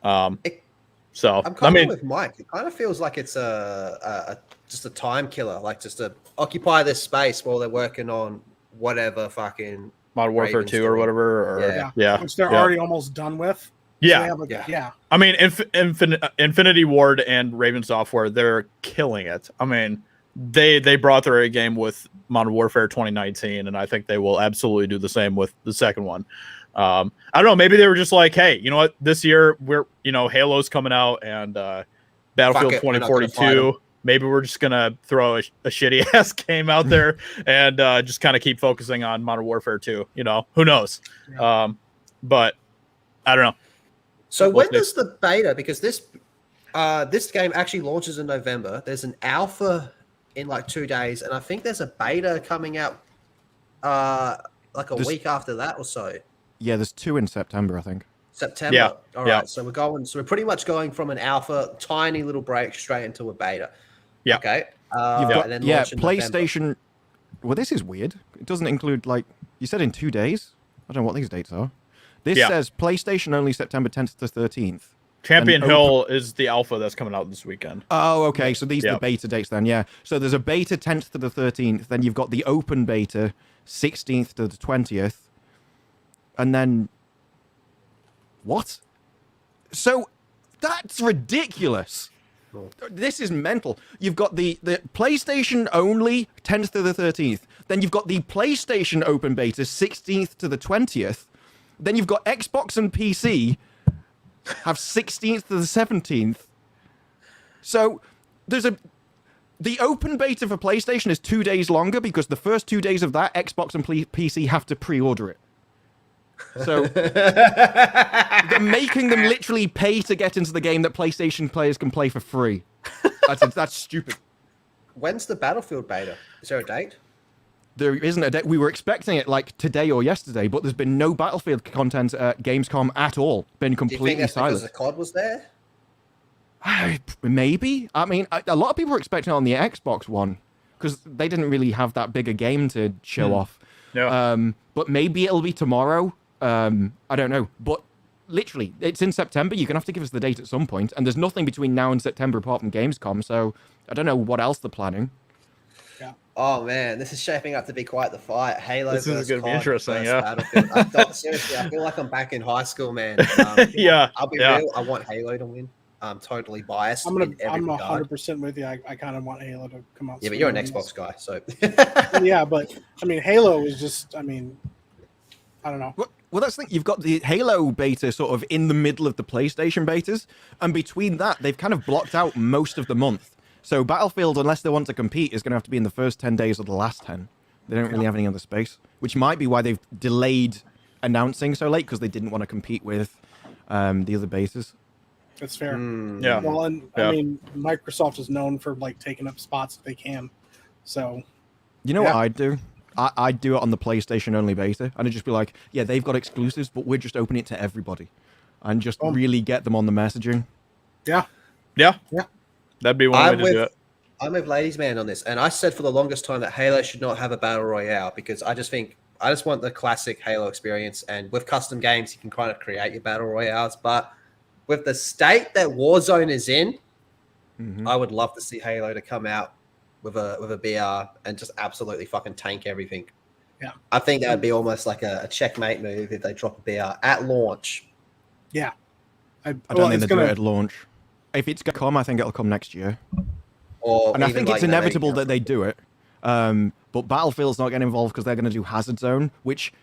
I'm kind of with Mike. It kind of feels like it's just a time killer, like just to occupy this space while they're working on whatever fucking Modern Warfare 2 or whatever. Which they're already almost done with. Yeah. So I mean, Infinity Ward and Raven Software, they're killing it. I mean, they brought their A game with Modern Warfare 2019, and I think they will absolutely do the same with the second one. I don't know. Maybe they were just like, hey, you know what? This year Halo's coming out and Battlefield 2042. Maybe we're just gonna throw a shitty ass game out there and just kind of keep focusing on Modern Warfare 2. Who knows? Yeah. But I don't know. So when does the beta? Because this game actually launches in November. There's an alpha in like 2 days, and I think there's a beta coming out like a week after that or so. Yeah, there's 2 in September, I think. September. Yeah. All right. So we're pretty much going from an alpha, tiny little break, straight into a beta. Yeah. Okay. You've got, and then launch in PlayStation. November. Well, this is weird. It doesn't include, like, you said in 2 days. I don't know what these dates are. This says PlayStation only September 10th to 13th. Champion Hill is the alpha that's coming out this weekend. Oh, okay. So these are the beta dates then, yeah. So there's a beta 10th to the 13th. Then you've got the open beta 16th to the 20th. And then... What? So that's ridiculous. This is mental. You've got the PlayStation only 10th to the 13th. Then you've got the PlayStation open beta 16th to the 20th. Then you've got Xbox and PC have 16th to the 17th. So there's the open beta for PlayStation is 2 days longer because the first 2 days of that Xbox and PC have to pre-order it. So they're making them literally pay to get into the game that PlayStation players can play for free. That's stupid. When's the Battlefield beta? Is there a date? There isn't a date. We were expecting it like today or yesterday, but there's been no Battlefield content at Gamescom at all. Been completely Do you think that's silent. because the COD was there? Maybe. I mean, a lot of people were expecting it on the Xbox One because they didn't really have that big a game to show off. Yeah. But maybe it'll be tomorrow. I don't know, but literally, it's in September. You're gonna have to give us the date at some point, and there's nothing between now and September apart from Gamescom. So I don't know what else they're planning. Oh man, this is shaping up to be quite the fight. Halo. This is versus gonna be COD interesting, versus yeah. Battlefield. Seriously, I feel like I'm back in high school, man. Yeah, I'll be yeah. real. I want Halo to win. I'm totally biased. I'm in every regard. 100% with you. I kind of want Halo to come out. Yeah, but sooner you're an than Xbox this. guy, so Yeah, but I mean, Halo is just. I mean, I don't know. Well, that's the thing. You've got the Halo beta sort of in the middle of the PlayStation betas, and between that, they've kind of blocked out most of the month. So Battlefield, unless they want to compete, is going to have to be in the first 10 days of the last 10. They don't really have any other space, which might be why they've delayed announcing so late, because they didn't want to compete with the other bases. That's fair. Yeah. Well, and Yeah. I mean, Microsoft is known for like taking up spots if they can. So You know Yeah. what I'd do? I'd do it on the PlayStation only beta, and I'd just be like, yeah, they've got exclusives, but we're just opening it to everybody, and just really get them on the messaging. yeah, Yeah. Yeah. That'd be one way to do it. I'm with Ladies Man on this, and I said for the longest time that Halo should not have a battle royale because I just want the classic Halo experience, and with custom games you can kind of create your battle royales. But with the state that Warzone is in, I would love to see Halo to come out with a BR and just absolutely fucking tank everything. Yeah. I think that would be almost like a checkmate move if they drop a BR at launch. yeah. I don't think they'll do it at launch. If it's going to come, I think it'll come next year. And I think it's inevitable that they do it. But Battlefield's not getting involved because they're going to do Hazard Zone, which,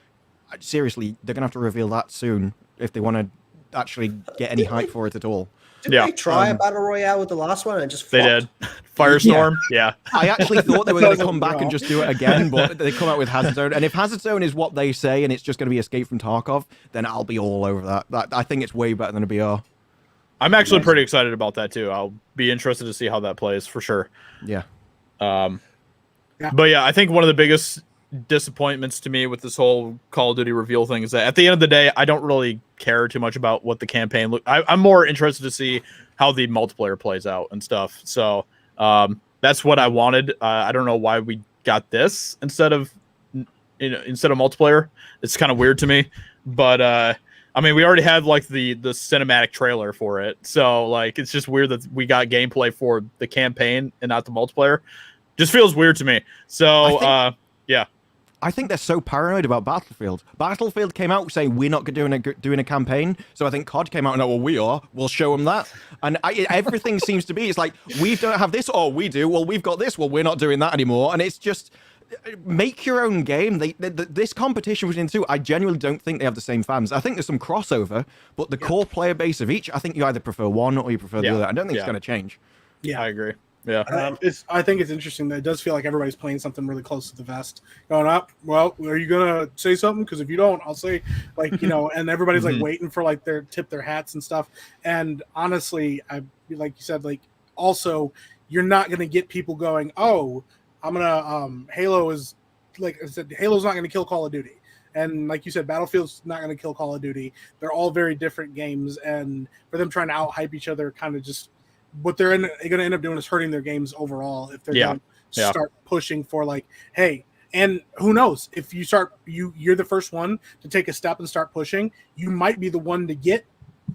seriously, they're going to have to reveal that soon if they want to actually get any hype for it at all. Did they try a battle royale with the last one and just They flopped? did. Firestorm. Yeah. I actually thought they were going to come back and just do it again, but they come out with Hazard Zone. And if Hazard Zone is what they say and it's just going to be Escape from Tarkov, then I'll be all over that. I think it's way better than a BR. I'm actually pretty excited about that too. I'll be interested to see how that plays for sure. Yeah. But yeah, I think one of the biggest disappointments to me with this whole Call of Duty reveal thing is that at the end of the day, I don't really care too much about what the campaign look. I'm more interested to see how the multiplayer plays out and stuff. So that's what I wanted. I don't know why we got this instead of multiplayer. It's kind of weird to me, but I mean, we already had like the cinematic trailer for it, so like it's just weird that we got gameplay for the campaign and not the multiplayer. Just feels weird to me. So yeah. I think they're so paranoid about Battlefield. Battlefield came out saying we're not doing a campaign, so I think COD came out and well, we are. We'll show them that. And everything seems to be, it's like, we don't have this, or we do. Well, we've got this. Well, we're not doing that anymore. And it's just, make your own game. This competition between the two, I genuinely don't think they have the same fans. I think there's some crossover, but the core player base of each, I think you either prefer one or you prefer the other. I don't think it's going to change. Yeah, I agree. Yeah. I think it's interesting that it does feel like everybody's playing something really close to the vest. Going up, well, are you gonna say something? Because if you don't, I'll say, like, and everybody's like waiting for like tip their hats and stuff. And honestly, like you said, like also you're not gonna get people going, oh, I'm gonna Halo is like I said, Halo's not gonna kill Call of Duty. And like you said, Battlefield's not going to kill Call of Duty. They're all very different games, and for them trying to out-hype each other, kind of just what they're going to end up doing is hurting their games overall if they're going to start pushing for like, hey, and who knows, if you start, you're the first one to take a step and start pushing, you might be the one to get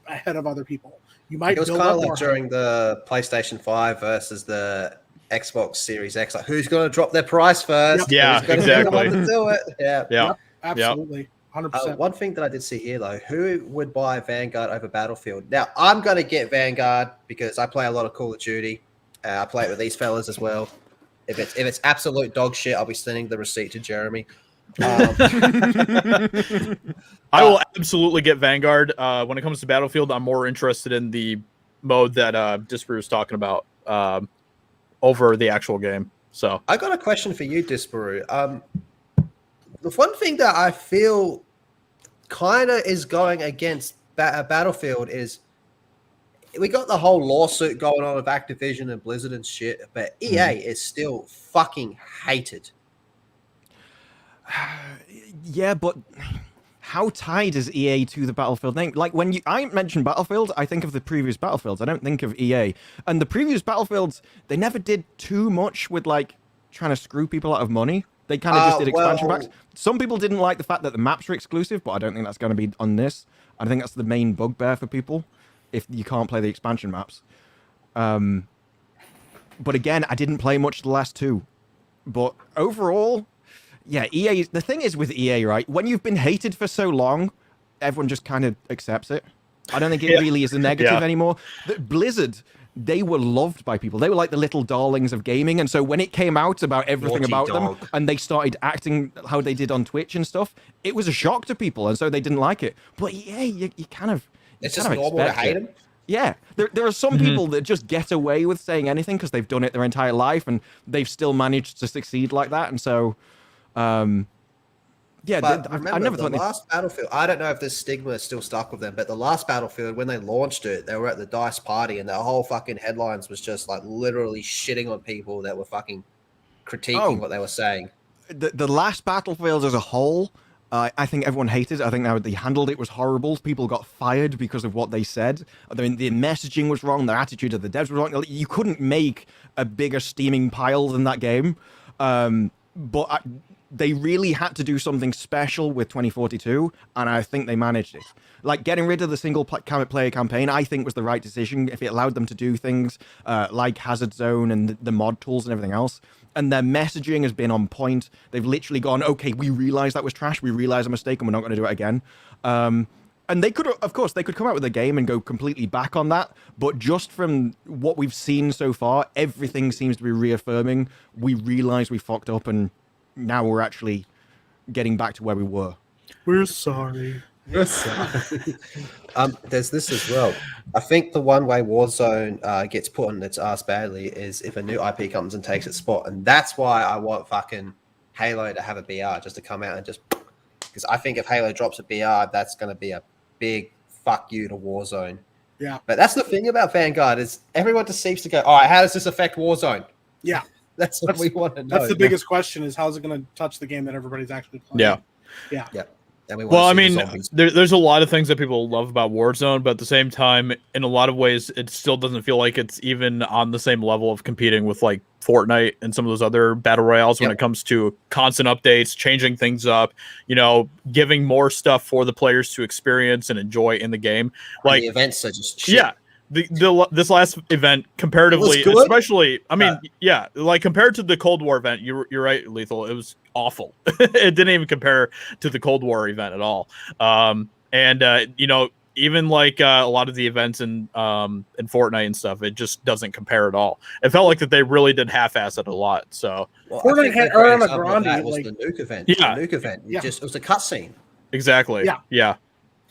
ahead of other people. You might. It was kind of like during the PlayStation 5 versus the Xbox Series X. Like, who's going to drop their price first? Yep. Yeah, exactly. To do it. Yeah. Yeah. Absolutely. 100%. One thing that I did see here, though, who would buy Vanguard over Battlefield? Now, I'm going to get Vanguard because I play a lot of Call of Duty. I play it with these fellas as well. If it's absolute dog shit, I'll be sending the receipt to Jeremy. I will absolutely get Vanguard. When it comes to Battlefield, I'm more interested in the mode that Disper was talking about over the actual game. So I got a question for you, Disparu. The one thing that I feel kind of is going against Battlefield is we got the whole lawsuit going on with Activision and Blizzard and shit, but EA is still fucking hated. Yeah, but how tied is EA to the Battlefield name? Like when I mention Battlefield, I think of the previous Battlefields. I don't think of EA. And the previous Battlefields, they never did too much with like trying to screw people out of money. They kind of just did expansion well- packs. Some people didn't like the fact that the maps are exclusive, but I don't think that's going to be on this. I think that's the main bugbear for people if you can't play the expansion maps. But again, I didn't play much of the last two. But overall, yeah, EA. The thing is with EA, right? When you've been hated for so long, everyone just kind of accepts it. I don't think it really is a negative anymore. Blizzard, they were loved by people. They were like the little darlings of gaming. And so when it came out about everything Naughty about dog. them and they started acting how they did on Twitch and stuff, it was a shock to people. And so they didn't like it. But EA, you kind of... It's kind just of normal to expect hate it. them. Yeah, there are some people that just get away with saying anything because they've done it their entire life and they've still managed to succeed like that. And so, yeah, But I remember, never the thought... last Battlefield, I don't know if this stigma is still stuck with them, but the last Battlefield, when they launched it, they were at the DICE party and their whole fucking headlines was just like literally shitting on people that were fucking critiquing what they were saying. The last Battlefield as a whole, I think everyone hated it. I think how they handled it was horrible. People got fired because of what they said. I mean, the messaging was wrong. Their attitude of the devs was wrong. You couldn't make a bigger steaming pile than that game. But they really had to do something special with 2042, and I think they managed it. Like, getting rid of the single-player campaign, I think was the right decision if it allowed them to do things like Hazard Zone and the mod tools and everything else. And their messaging has been on point. They've literally gone, okay, we realize that was trash. We realize a mistake, and we're not going to do it again. And they could, of course, they could come out with a game and go completely back on that. But just from what we've seen so far, everything seems to be reaffirming. We realize we fucked up, and now we're actually getting back to where we were. We're sorry. There's this as well. I think the one way Warzone gets put on its ass badly is if a new IP comes and takes its spot, and that's why I want fucking Halo to have a BR just to come out and just, because I think if Halo drops a BR, that's going to be a big fuck you to Warzone. Yeah. But that's the thing about Vanguard is everyone just seems to go, all right, how does this affect Warzone? Yeah. That's what we want to know. That's the biggest question is how's it going to touch the game that everybody's actually playing? Yeah. Yeah. And we Well, I wanna see mean, the zombies. there's a lot of things that people love about Warzone, but at the same time, in a lot of ways, it still doesn't feel like it's even on the same level of competing with like Fortnite and some of those other battle royales when it comes to constant updates, changing things up, you know, giving more stuff for the players to experience and enjoy in the game. Like the events are just shit. yeah. This last event comparatively, good. especially, I mean, yeah, like compared to the Cold War event, you're right, Lethal. It was awful. It didn't even compare to the Cold War event at all. You know, even like a lot of the events in Fortnite and stuff, it just doesn't compare at all. It felt like that they really did half-ass it a lot. So Well, Fortnite I think had a great Ariana example of Grande, that was like- the nuke event. Yeah. The nuke event. Yeah. It was a cutscene. exactly, Yeah.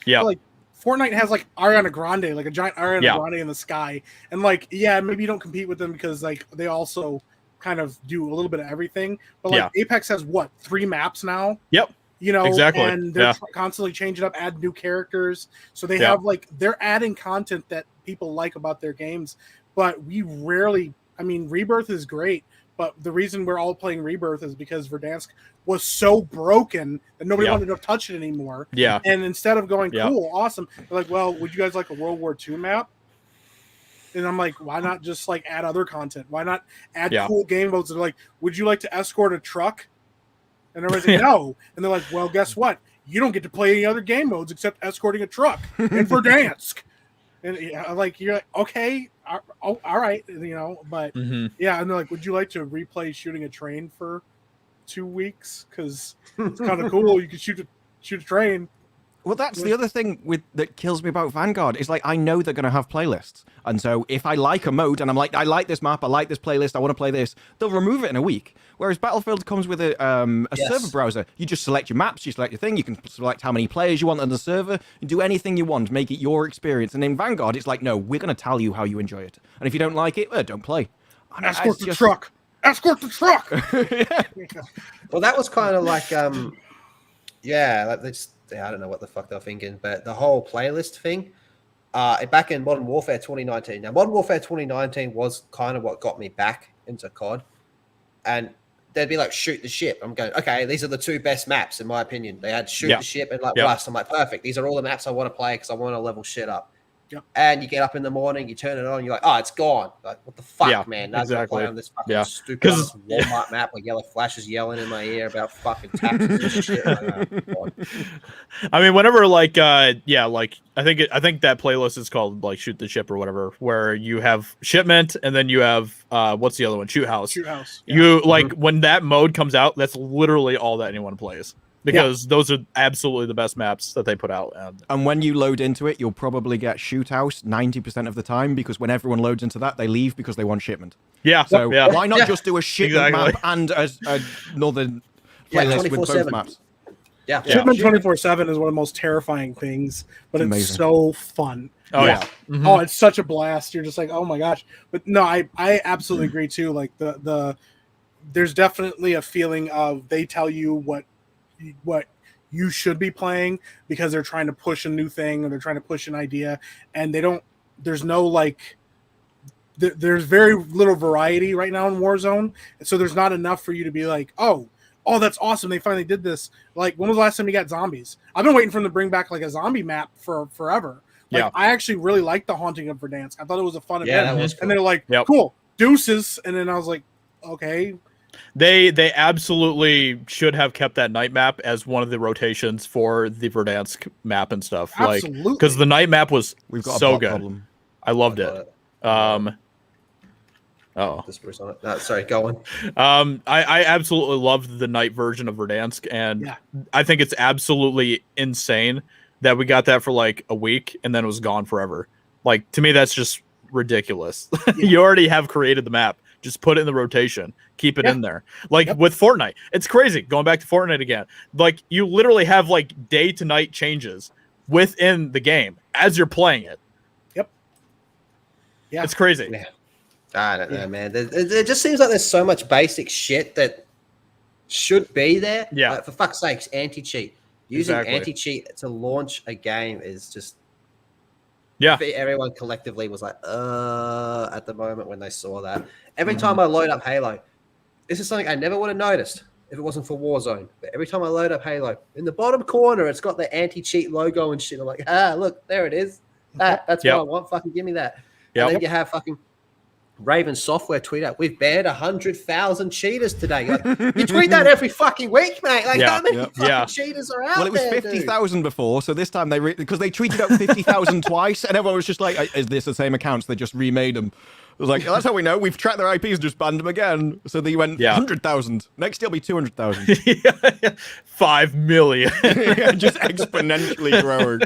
yeah. Like Fortnite has like Ariana Grande, like a giant Ariana Grande in the sky, and like maybe you don't compete with them because like they also kind of do a little bit of everything. But like Apex has what 3 maps now? Yep. You know, Exactly. and they're constantly changing up, add new characters. So they have like they're adding content that people like about their games. But we rarely, I mean, Rebirth is great, but the reason we're all playing Rebirth is because Verdansk was so broken that nobody wanted to touch it anymore. Yeah. And instead of going, cool, awesome, they're like, well, would you guys like a World War II map? And I'm like, why not just like add other content? Why not add cool game modes? They're like, would you like to escort a truck? And everybody's like, no. And they're like, well, guess what? You don't get to play any other game modes except escorting a truck in Verdansk. And like, you're like, okay, all right, you know, but yeah. And they're like, would you like to replay shooting a train for 2 weeks? Because it's kind of cool. You can shoot a train. Well, that's the other thing that kills me about Vanguard is like I know they're going to have playlists, and so if I like a mode and I'm like I like this map, I like this playlist, I want to play this, they'll remove it in a week. Whereas Battlefield comes with a server browser. You just select your maps, you select your thing, you can select how many players you want on the server, you do anything you want, make it your experience. And in Vanguard, it's like no, we're going to tell you how you enjoy it, and if you don't like it, don't play. And escort the truck. Escort the truck. Well, that was kind of like like they just. I don't know what the fuck they're thinking, but the whole playlist thing, back in Modern Warfare 2019. Now, Modern Warfare 2019 was kind of what got me back into COD, and they'd be like, shoot the ship. I'm going, okay, these are the 2 best maps, in my opinion. They had shoot the ship and like Rust. I'm like, perfect. These are all the maps I want to play because I want to level shit up. Yep. And you get up in the morning, you turn it on, you're like, oh, it's gone. Like, what the fuck, Yeah, man? Now exactly. play on this fucking Yeah. stupid 'Cause- Walmart map where Yellow Flash is yelling in my ear about fucking taxes and shit. Like, oh, God. I mean, whenever like like I think that playlist is called like Shoot the Ship or whatever, where you have shipment and then you have what's the other one? Shoot House. Shoot House. Yeah. You like when that mode comes out, that's literally all that anyone plays. Because those are absolutely the best maps that they put out. And when you load into it, you'll probably get Shoot House 90% of the time, because when everyone loads into that, they leave because they want shipment. Yeah. So yeah. why not just do a shipment Exactly. map and another playlist with both 24/7. maps? Yeah. Shipment 24/7 is one of the most terrifying things, but it's Amazing. so fun. Oh yeah. Mhm. Oh, it's such a blast. You're just like, oh my gosh. But no, I absolutely agree too. Like there's definitely a feeling of they tell you what you should be playing because they're trying to push a new thing or they're trying to push an idea, and there's no like there's very little variety right now in Warzone, and so there's not enough for you to be like, oh, that's awesome, they finally did this. Like, when was the last time you got zombies? I've been waiting for them to bring back like a zombie map for forever. Like, Yeah. I actually really liked the Haunting of Verdansk. I thought it was a fun Yeah, event. that was cool. And they're like, Yep. cool, deuces. And then I was like, okay. They absolutely should have kept that night map as one of the rotations for the Verdansk map and stuff. Absolutely. Like, because the night map was We've got a so bot good. problem. I loved it. This on it. No, sorry, go on. I absolutely loved the night version of Verdansk, and Yeah. I think it's absolutely insane that we got that for like a week and then it was gone forever. Like, to me, that's just ridiculous. You already have created the map. Just put it in the rotation. Keep it in there. Like with Fortnite, it's crazy. Going back to Fortnite again, like you literally have like day to night changes within the game as you're playing it. Yeah. It's crazy. Yeah. I don't know, man. It just seems like there's so much basic shit that should be there. Yeah. Like, for fuck's sakes, anti-cheat. Using Exactly. anti-cheat to launch a game is just... Yeah. Everyone collectively was like, at the moment when they saw that. Every time I load up Halo, this is something I never would have noticed if it wasn't for Warzone. But every time I load up Halo, in the bottom corner, it's got the anti-cheat logo and shit. I'm like, look, there it is. That's what I want. Fucking give me that. Yep. And then you have fucking Raven Software tweet out, we've banned 100,000 cheaters today. Like, you tweet that every fucking week, mate. Like, how many fucking cheaters are out there? Well, it was 50,000 before, so this time because they tweeted out 50,000 twice, and everyone was just like, is this the same accounts? They just remade them. It was like, that's how we know. We've tracked their IPs and just banned them again. So they went 100,000. Next, it'll be 200,000. 5 million. Just exponentially growing.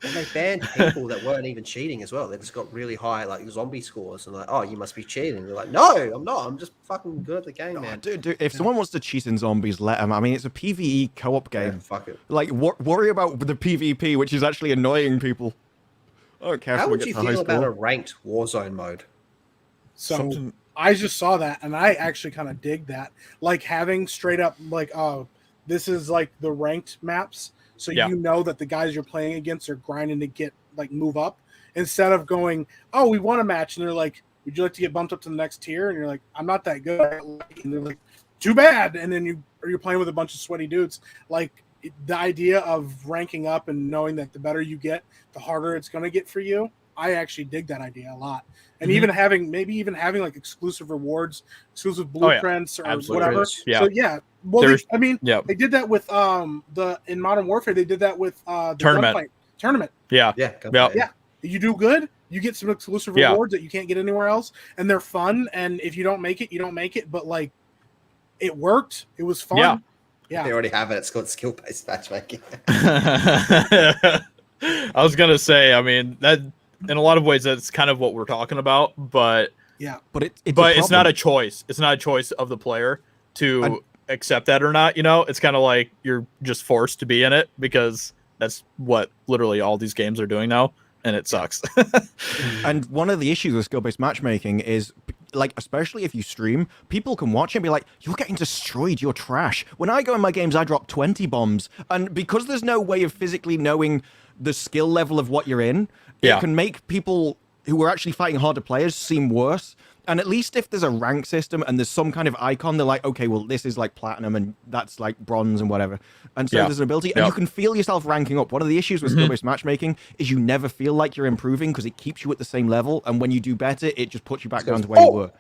And they banned people that weren't even cheating as well. They just got really high, like, zombie scores. And like, oh, you must be cheating. They're like, no, I'm not. I'm just fucking good at the game, man. Dude, if someone wants to cheat in zombies, let them. I mean, it's a PvE co-op game. Yeah, fuck it. Like, worry about the PvP, which is actually annoying people. I don't care. How would you feel about a ranked Warzone mode? So I just saw that, and I actually kind of dig that. Like, having straight up, like, this is like the ranked maps. So you know that the guys you're playing against are grinding to move up, instead of going, oh, we won a match, and they're like, would you like to get bumped up to the next tier? And you're like, I'm not that good. And they're like, too bad. And then you're playing with a bunch of sweaty dudes. Like, the idea of ranking up and knowing that the better you get, the harder it's going to get for you. I actually dig that idea a lot. And even having like exclusive rewards, exclusive blueprints or whatever. Yeah. So yeah. Well, they did that with in Modern Warfare. They did that with the tournament. Yeah. Yeah. You do good, you get some exclusive rewards that you can't get anywhere else, and they're fun. And if you don't make it, you don't make it. But like, it worked. It was fun. Yeah. They already have it. It's called skill-based matchmaking. I was gonna say, I mean, that in a lot of ways that's kind of what we're talking about, but it's not a choice. It's not a choice of the player to accept that or not. You know, it's kind of like you're just forced to be in it because that's what literally all these games are doing now, and it sucks. And one of the issues with skill-based matchmaking is, like, especially if you stream, people can watch and be like, you're getting destroyed, you're trash. When I go in my games, I drop 20 bombs. And because there's no way of physically knowing the skill level of what you're in, it can make people who are actually fighting harder players seem worse. And at least if there's a rank system and there's some kind of icon, they're like, okay, well, this is like platinum and that's like bronze and whatever. And so there's an ability, and you can feel yourself ranking up. One of the issues with skill-based matchmaking is you never feel like you're improving because it keeps you at the same level. And when you do better, it just puts you back down to where you were.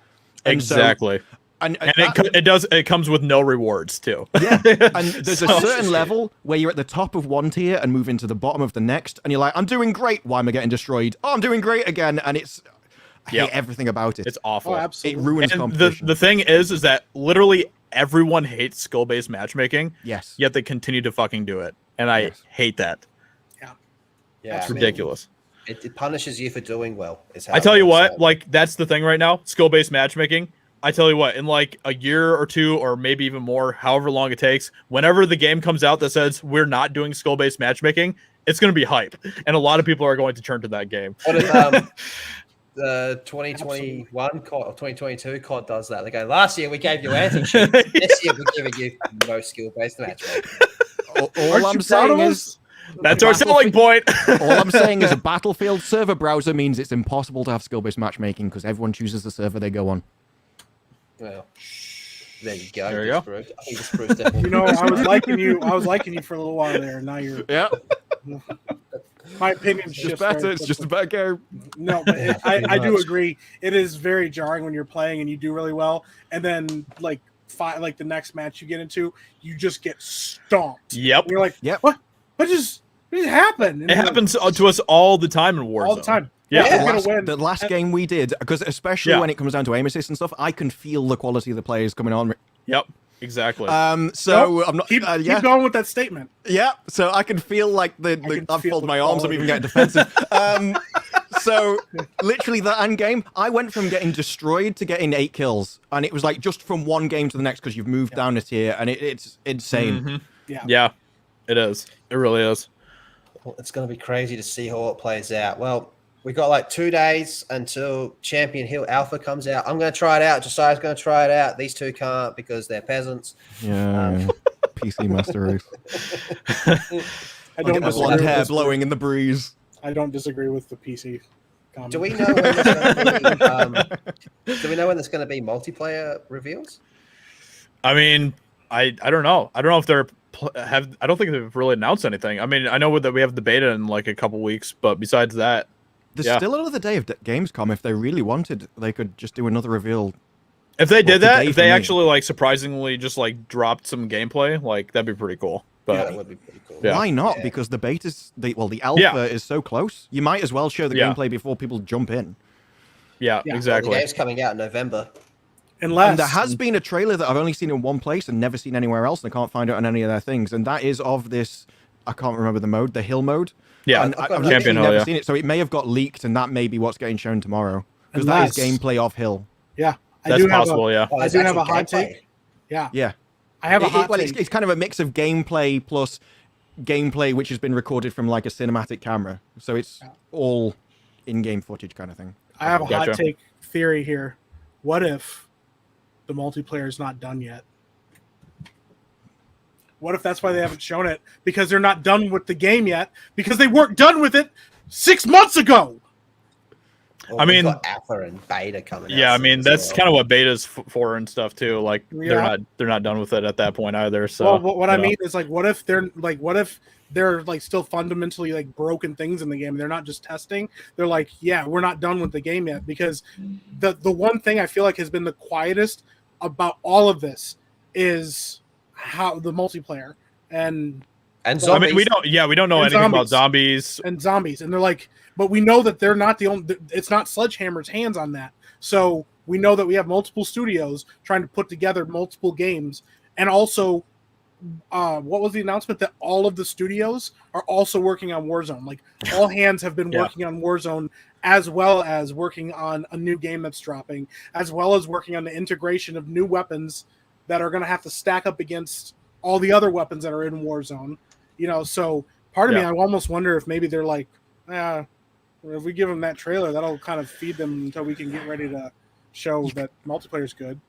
And exactly. So, and it comes with no rewards too. Yeah, and there's a certain level where you're at the top of one tier and move into the bottom of the next, and you're like, I'm doing great. Why am I getting destroyed? Oh, I'm doing great again, and I hate everything about it. It's awful. Oh, absolutely. It ruins And competition. the thing is that literally everyone hates skill-based matchmaking. Yes. Yet they continue to fucking do it, and I hate that. Yeah, It's ridiculous. It punishes you for doing well. Is how I tell you what, out. like that's the thing right now. Skill-based matchmaking. I tell you what, in like a year or two, or maybe even more, however long it takes, whenever the game comes out that says we're not doing skill-based matchmaking, it's going to be hype, and a lot of people are going to turn to that game. What if the 2021 COD or 2022 COD does that? They go, last year we gave you anti-cheat. This year we're giving you no skill-based matchmaking. All I'm saying is that's our selling point. all I'm saying is a Battlefield server browser means it's impossible to have skill-based matchmaking because everyone chooses the server they go on. Well, there you go. There you go. I think this proves that. You know, I was liking you for a little while there, and now you're. Yeah. My opinion's Just better. It's just a better game. No, but I do agree. It is very jarring when you're playing and you do really well, and then like the next match you get into, you just get stomped. Yep. And you're like, Yep. What just happened? And It happens to us all the time in Warzone. all the time. Yeah. We're gonna win. The last game we did, because especially when it comes down to aim assist and stuff, I can feel the quality of the players coming on. Yep. Exactly. So Nope. I'm not. Keep going with that statement. Yeah, so I can feel like I've feel folded the my arms. I'm quality. even getting defensive. So literally that end game, I went from getting destroyed to getting 8 kills, and it was like just from one game to the next because you've moved down a tier, and it's insane. Yeah. It is. It really is. Well, it's going to be crazy to see how it plays out. Well, we got like 2 days until Champion Hill Alpha comes out. I'm going to try it out. Josiah's going to try it out. These two can't because they're peasants. Yeah, PC Master Race. I Get don't my blonde disagree. hair blowing in the breeze. I don't disagree with the PC comment. Do we know when there's going to be? Do we know when there's going to be multiplayer reveals? I mean, I don't know. I don't know if they're I don't think they've really announced anything. I mean, I know that we have the beta in like a couple weeks, but besides that, There's still another day of Gamescom. If they really wanted, they could just do another reveal. if they did that, today if for they me. actually like surprisingly just like dropped some gameplay, like that'd be pretty cool. Yeah, But that would be pretty cool. Yeah. Why not? Yeah. Because the beta's the alpha is so close. You might as well show the Yeah. gameplay before people jump in. yeah, Yeah. exactly. The game's coming out in November. Unless And there has been a trailer that I've only seen in one place and never seen anywhere else, and I can't find it on any of their things. And that is of this, I can't remember the mode, the hill mode. Yeah, And I've got I've Champion literally Hill, never yeah. seen it, so it may have got leaked, and that may be what's getting shown tomorrow. Because that is Unless- gameplay of Hill. yeah, I That's do have possible. Yeah. Oh, I it's do have a actual hot gameplay. take. Yeah, Yeah. I have a hot Well, take. it's kind of a mix of gameplay plus gameplay which has been recorded from like a cinematic camera. So it's all in-game footage kind of thing. I have a Gotcha. hot take theory here. What if the multiplayer is not done yet? What if that's why they haven't shown it? Because they're not done with the game yet. Because they weren't done with it 6 months ago. Well, I we've mean- got alpha and beta coming out. Yeah, I soon mean as that's well. kind of what beta's for and stuff too. Like Yeah. they're not done with it at that point either. So Well, what I you know. mean is like, what if they're like still fundamentally like broken things in the game? They're not just testing. They're like, yeah, we're not done with the game yet. Because the one thing I feel like has been the quietest about all of this is how the multiplayer and And I zombies. mean, we don't know And anything about zombies. zombies, and they're like, but we know that they're not the only. It's not Sledgehammer's hands on that. So we know that we have multiple studios trying to put together multiple games, and also, what was the announcement that all of the studios are also working on Warzone? Like all hands have been Yeah. working on Warzone, as well as working on a new game that's dropping, as well as working on the integration of new weapons that are going to have to stack up against all the other weapons that are in Warzone. You know, so part of me, Yeah. I almost wonder if maybe they're like, if we give them that trailer, that'll kind of feed them until we can get ready to show that multiplayer's good.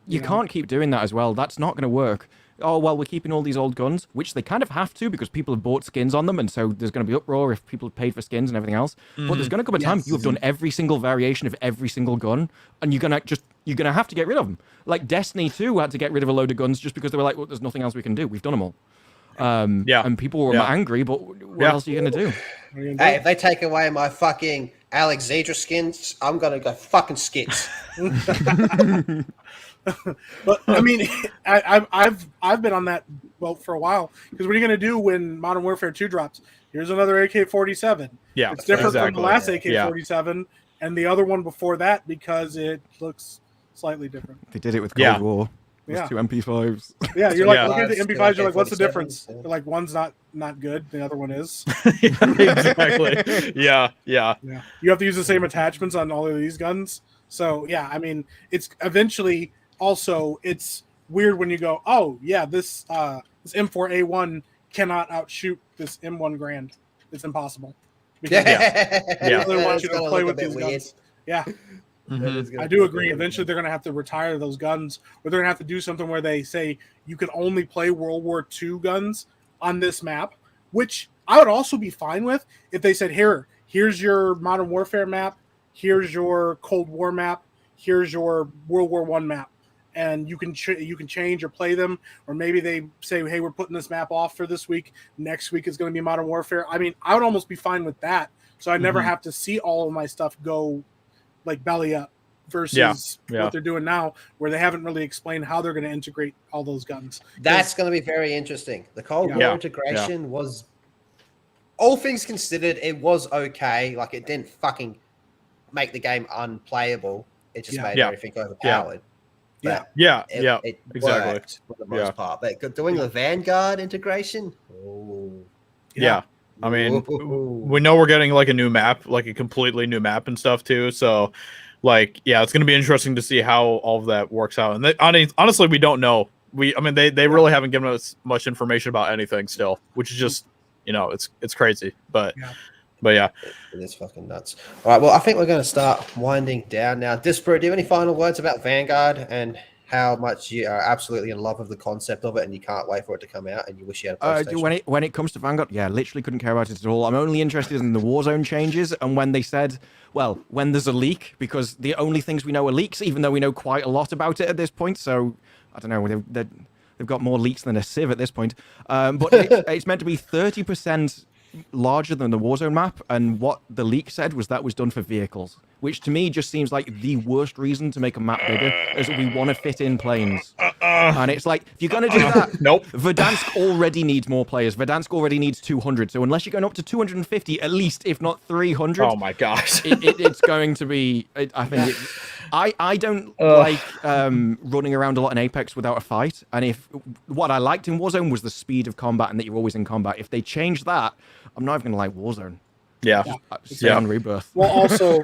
You know? can't keep doing that as well. That's not going to work. oh, well, we're keeping all these old guns, which they kind of have to because people have bought skins on them. And so there's going to be uproar if people have paid for skins and everything else. But there's going to come a time you have done every single variation of every single gun. And you're going to have to get rid of them. Like Destiny 2 had to get rid of a load of guns just because they were like, well, there's nothing else we can do. We've done them all. And people were angry, but what else are you going to do? Hey, if they take away my fucking Alexandra skins, I'm going to go fucking skits. But I mean, I've been on that boat for a while because what are you going to do when Modern Warfare 2 drops? Here's another AK-47. Yeah, it's different from the last AK-47 and the other one before that because it looks slightly different. They did it with Cold War. Yeah, 2 MP5s. Yeah, you're like looking at the MP5s. You're like, what's the difference? You're like, one's not good. The other one is. Exactly. Yeah. You have to use the same attachments on all of these guns. So yeah, I mean, it's eventually. Also, it's weird when you go, oh yeah, this M4A1 cannot outshoot this M1 Grand. It's impossible. Because they really want you to play with these guns. Yeah. I do agree. Eventually, they're going to have to retire those guns, or they're going to have to do something where they say you can only play World War II guns on this map, which I would also be fine with if they said, here's your Modern Warfare map, here's your Cold War map, here's your World War I map. And you can change or play them, or maybe they say, hey, we're putting this map off for this week. Next week is going to be Modern Warfare. I mean, I would almost be fine with that. So I never have to see all of my stuff go like belly up versus what they're doing now, where they haven't really explained how they're going to integrate all those guns. That's going to be very interesting. The Cold War integration was, all things considered, it was okay. Like, it didn't fucking make the game unplayable. It just made everything overpowered. It exactly worked for the most part. But doing the Vanguard integration, I mean, we know we're getting like a new map, like a completely new map and stuff too. So, like, it's going to be interesting to see how all of that works out. And honestly, we don't know. They really haven't given us much information about anything still, which is just, it's crazy. But yeah, it is fucking nuts. All right, well, I think we're going to start winding down now. Disparate, do you have any final words about Vanguard and how much you are absolutely in love with the concept of it and you can't wait for it to come out and you wish you had a PlayStation? When it comes to Vanguard, literally couldn't care about it at all. I'm only interested in the Warzone changes and when they said, well, when there's a leak, because the only things we know are leaks, even though we know quite a lot about it at this point. So, I don't know, they've got more leaks than a sieve at this point. But it's meant to be 30% larger than the Warzone map, and what the leak said was that was done for vehicles, which to me just seems like the worst reason to make a map bigger, is that we want to fit in planes. And it's like, if you're going to do that, nope. Verdansk already needs more players. Verdansk already needs 200. So unless you're going up to 250, at least, if not 300. Oh my gosh. It's going to be, I think, I don't like running around a lot in Apex without a fight. And what I liked in Warzone was the speed of combat and that you're always in combat. If they change that, I'm not even going to like Warzone. On Rebirth. Well, also,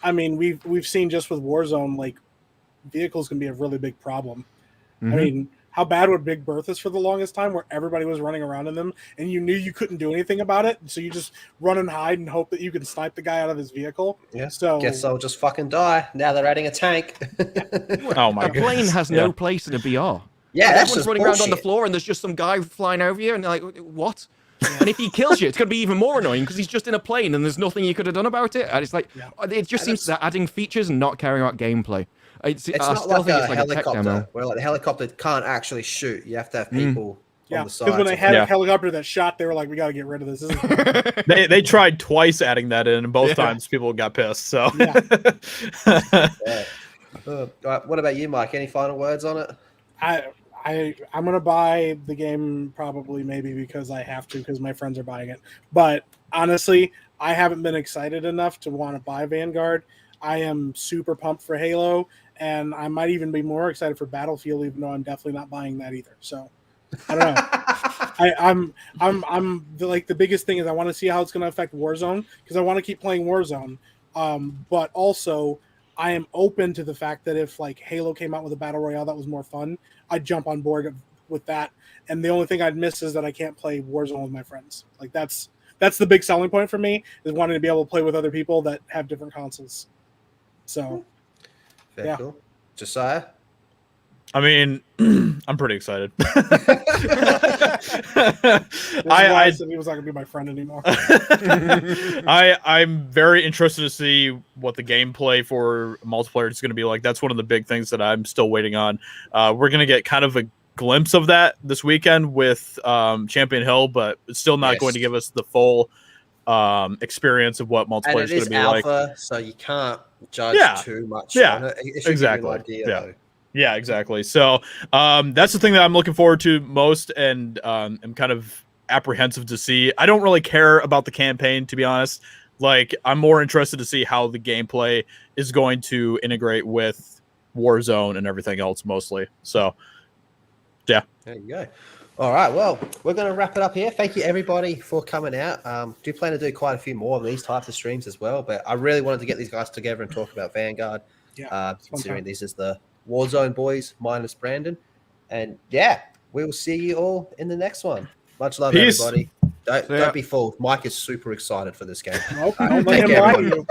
I mean, we've seen just with Warzone, like, vehicles can be a really big problem. I mean, how bad would Big Berthas for the longest time, where everybody was running around in them, and you knew you couldn't do anything about it, so you just run and hide and hope that you can snipe the guy out of his vehicle. Yeah. So guess I'll just fucking die. Now they're adding a tank. Oh my god. A plane has no place in a BR. Yeah, everyone's that's just running around on the floor, and there's just some guy flying over you, and you're like, what? And if he kills you, it's going to be even more annoying because he's just in a plane and there's nothing you could have done about it. And it's like, it just seems that adding features and not caring about gameplay. It's not like a helicopter where like the helicopter can't actually shoot. You have to have people on the side. Because when they had a helicopter that shot, they were like, we got to get rid of this. They tried twice adding that in, and both times people got pissed. So, All right, what about you, Mike? Any final words on it? I'm gonna buy the game probably maybe because I have to because my friends are buying it. But honestly, I haven't been excited enough to want to buy Vanguard. I am super pumped for Halo, and I might even be more excited for Battlefield, even though I'm definitely not buying that either. So I don't know. I'm like, the biggest thing is I want to see how it's going to affect Warzone because I want to keep playing Warzone. But also I am open to the fact that if like Halo came out with a battle royale that was more fun, I'd jump on board with that. And the only thing I'd miss is that I can't play Warzone with my friends. Like that's the big selling point for me, is wanting to be able to play with other people that have different consoles. So, Very cool. Josiah? I mean, I'm pretty excited. I said he was not gonna be my friend anymore. I'm very interested to see what the gameplay for multiplayer is going to be like. That's one of the big things that I'm still waiting on. We're going to get kind of a glimpse of that this weekend with Champion Hill, but it's still not going to give us the full experience of what multiplayer is going to be alpha, like. so you can't judge too much on it. It should exactly. give you an idea, though. Yeah, exactly. So that's the thing that I'm looking forward to most, and I'm kind of apprehensive to see. I don't really care about the campaign, to be honest. Like, I'm more interested to see how the gameplay is going to integrate with Warzone and everything else, mostly. So, yeah. There you go. All right, well, we're going to wrap it up here. Thank you, everybody, for coming out. Do plan to do quite a few more of these types of streams as well, but I really wanted to get these guys together and talk about Vanguard, considering this is the Warzone boys minus Brandon. And, yeah, we will see you all in the next one. Much love, everybody. Don't be fooled. Mike is super excited for this game. Nope, don't let him lie to you.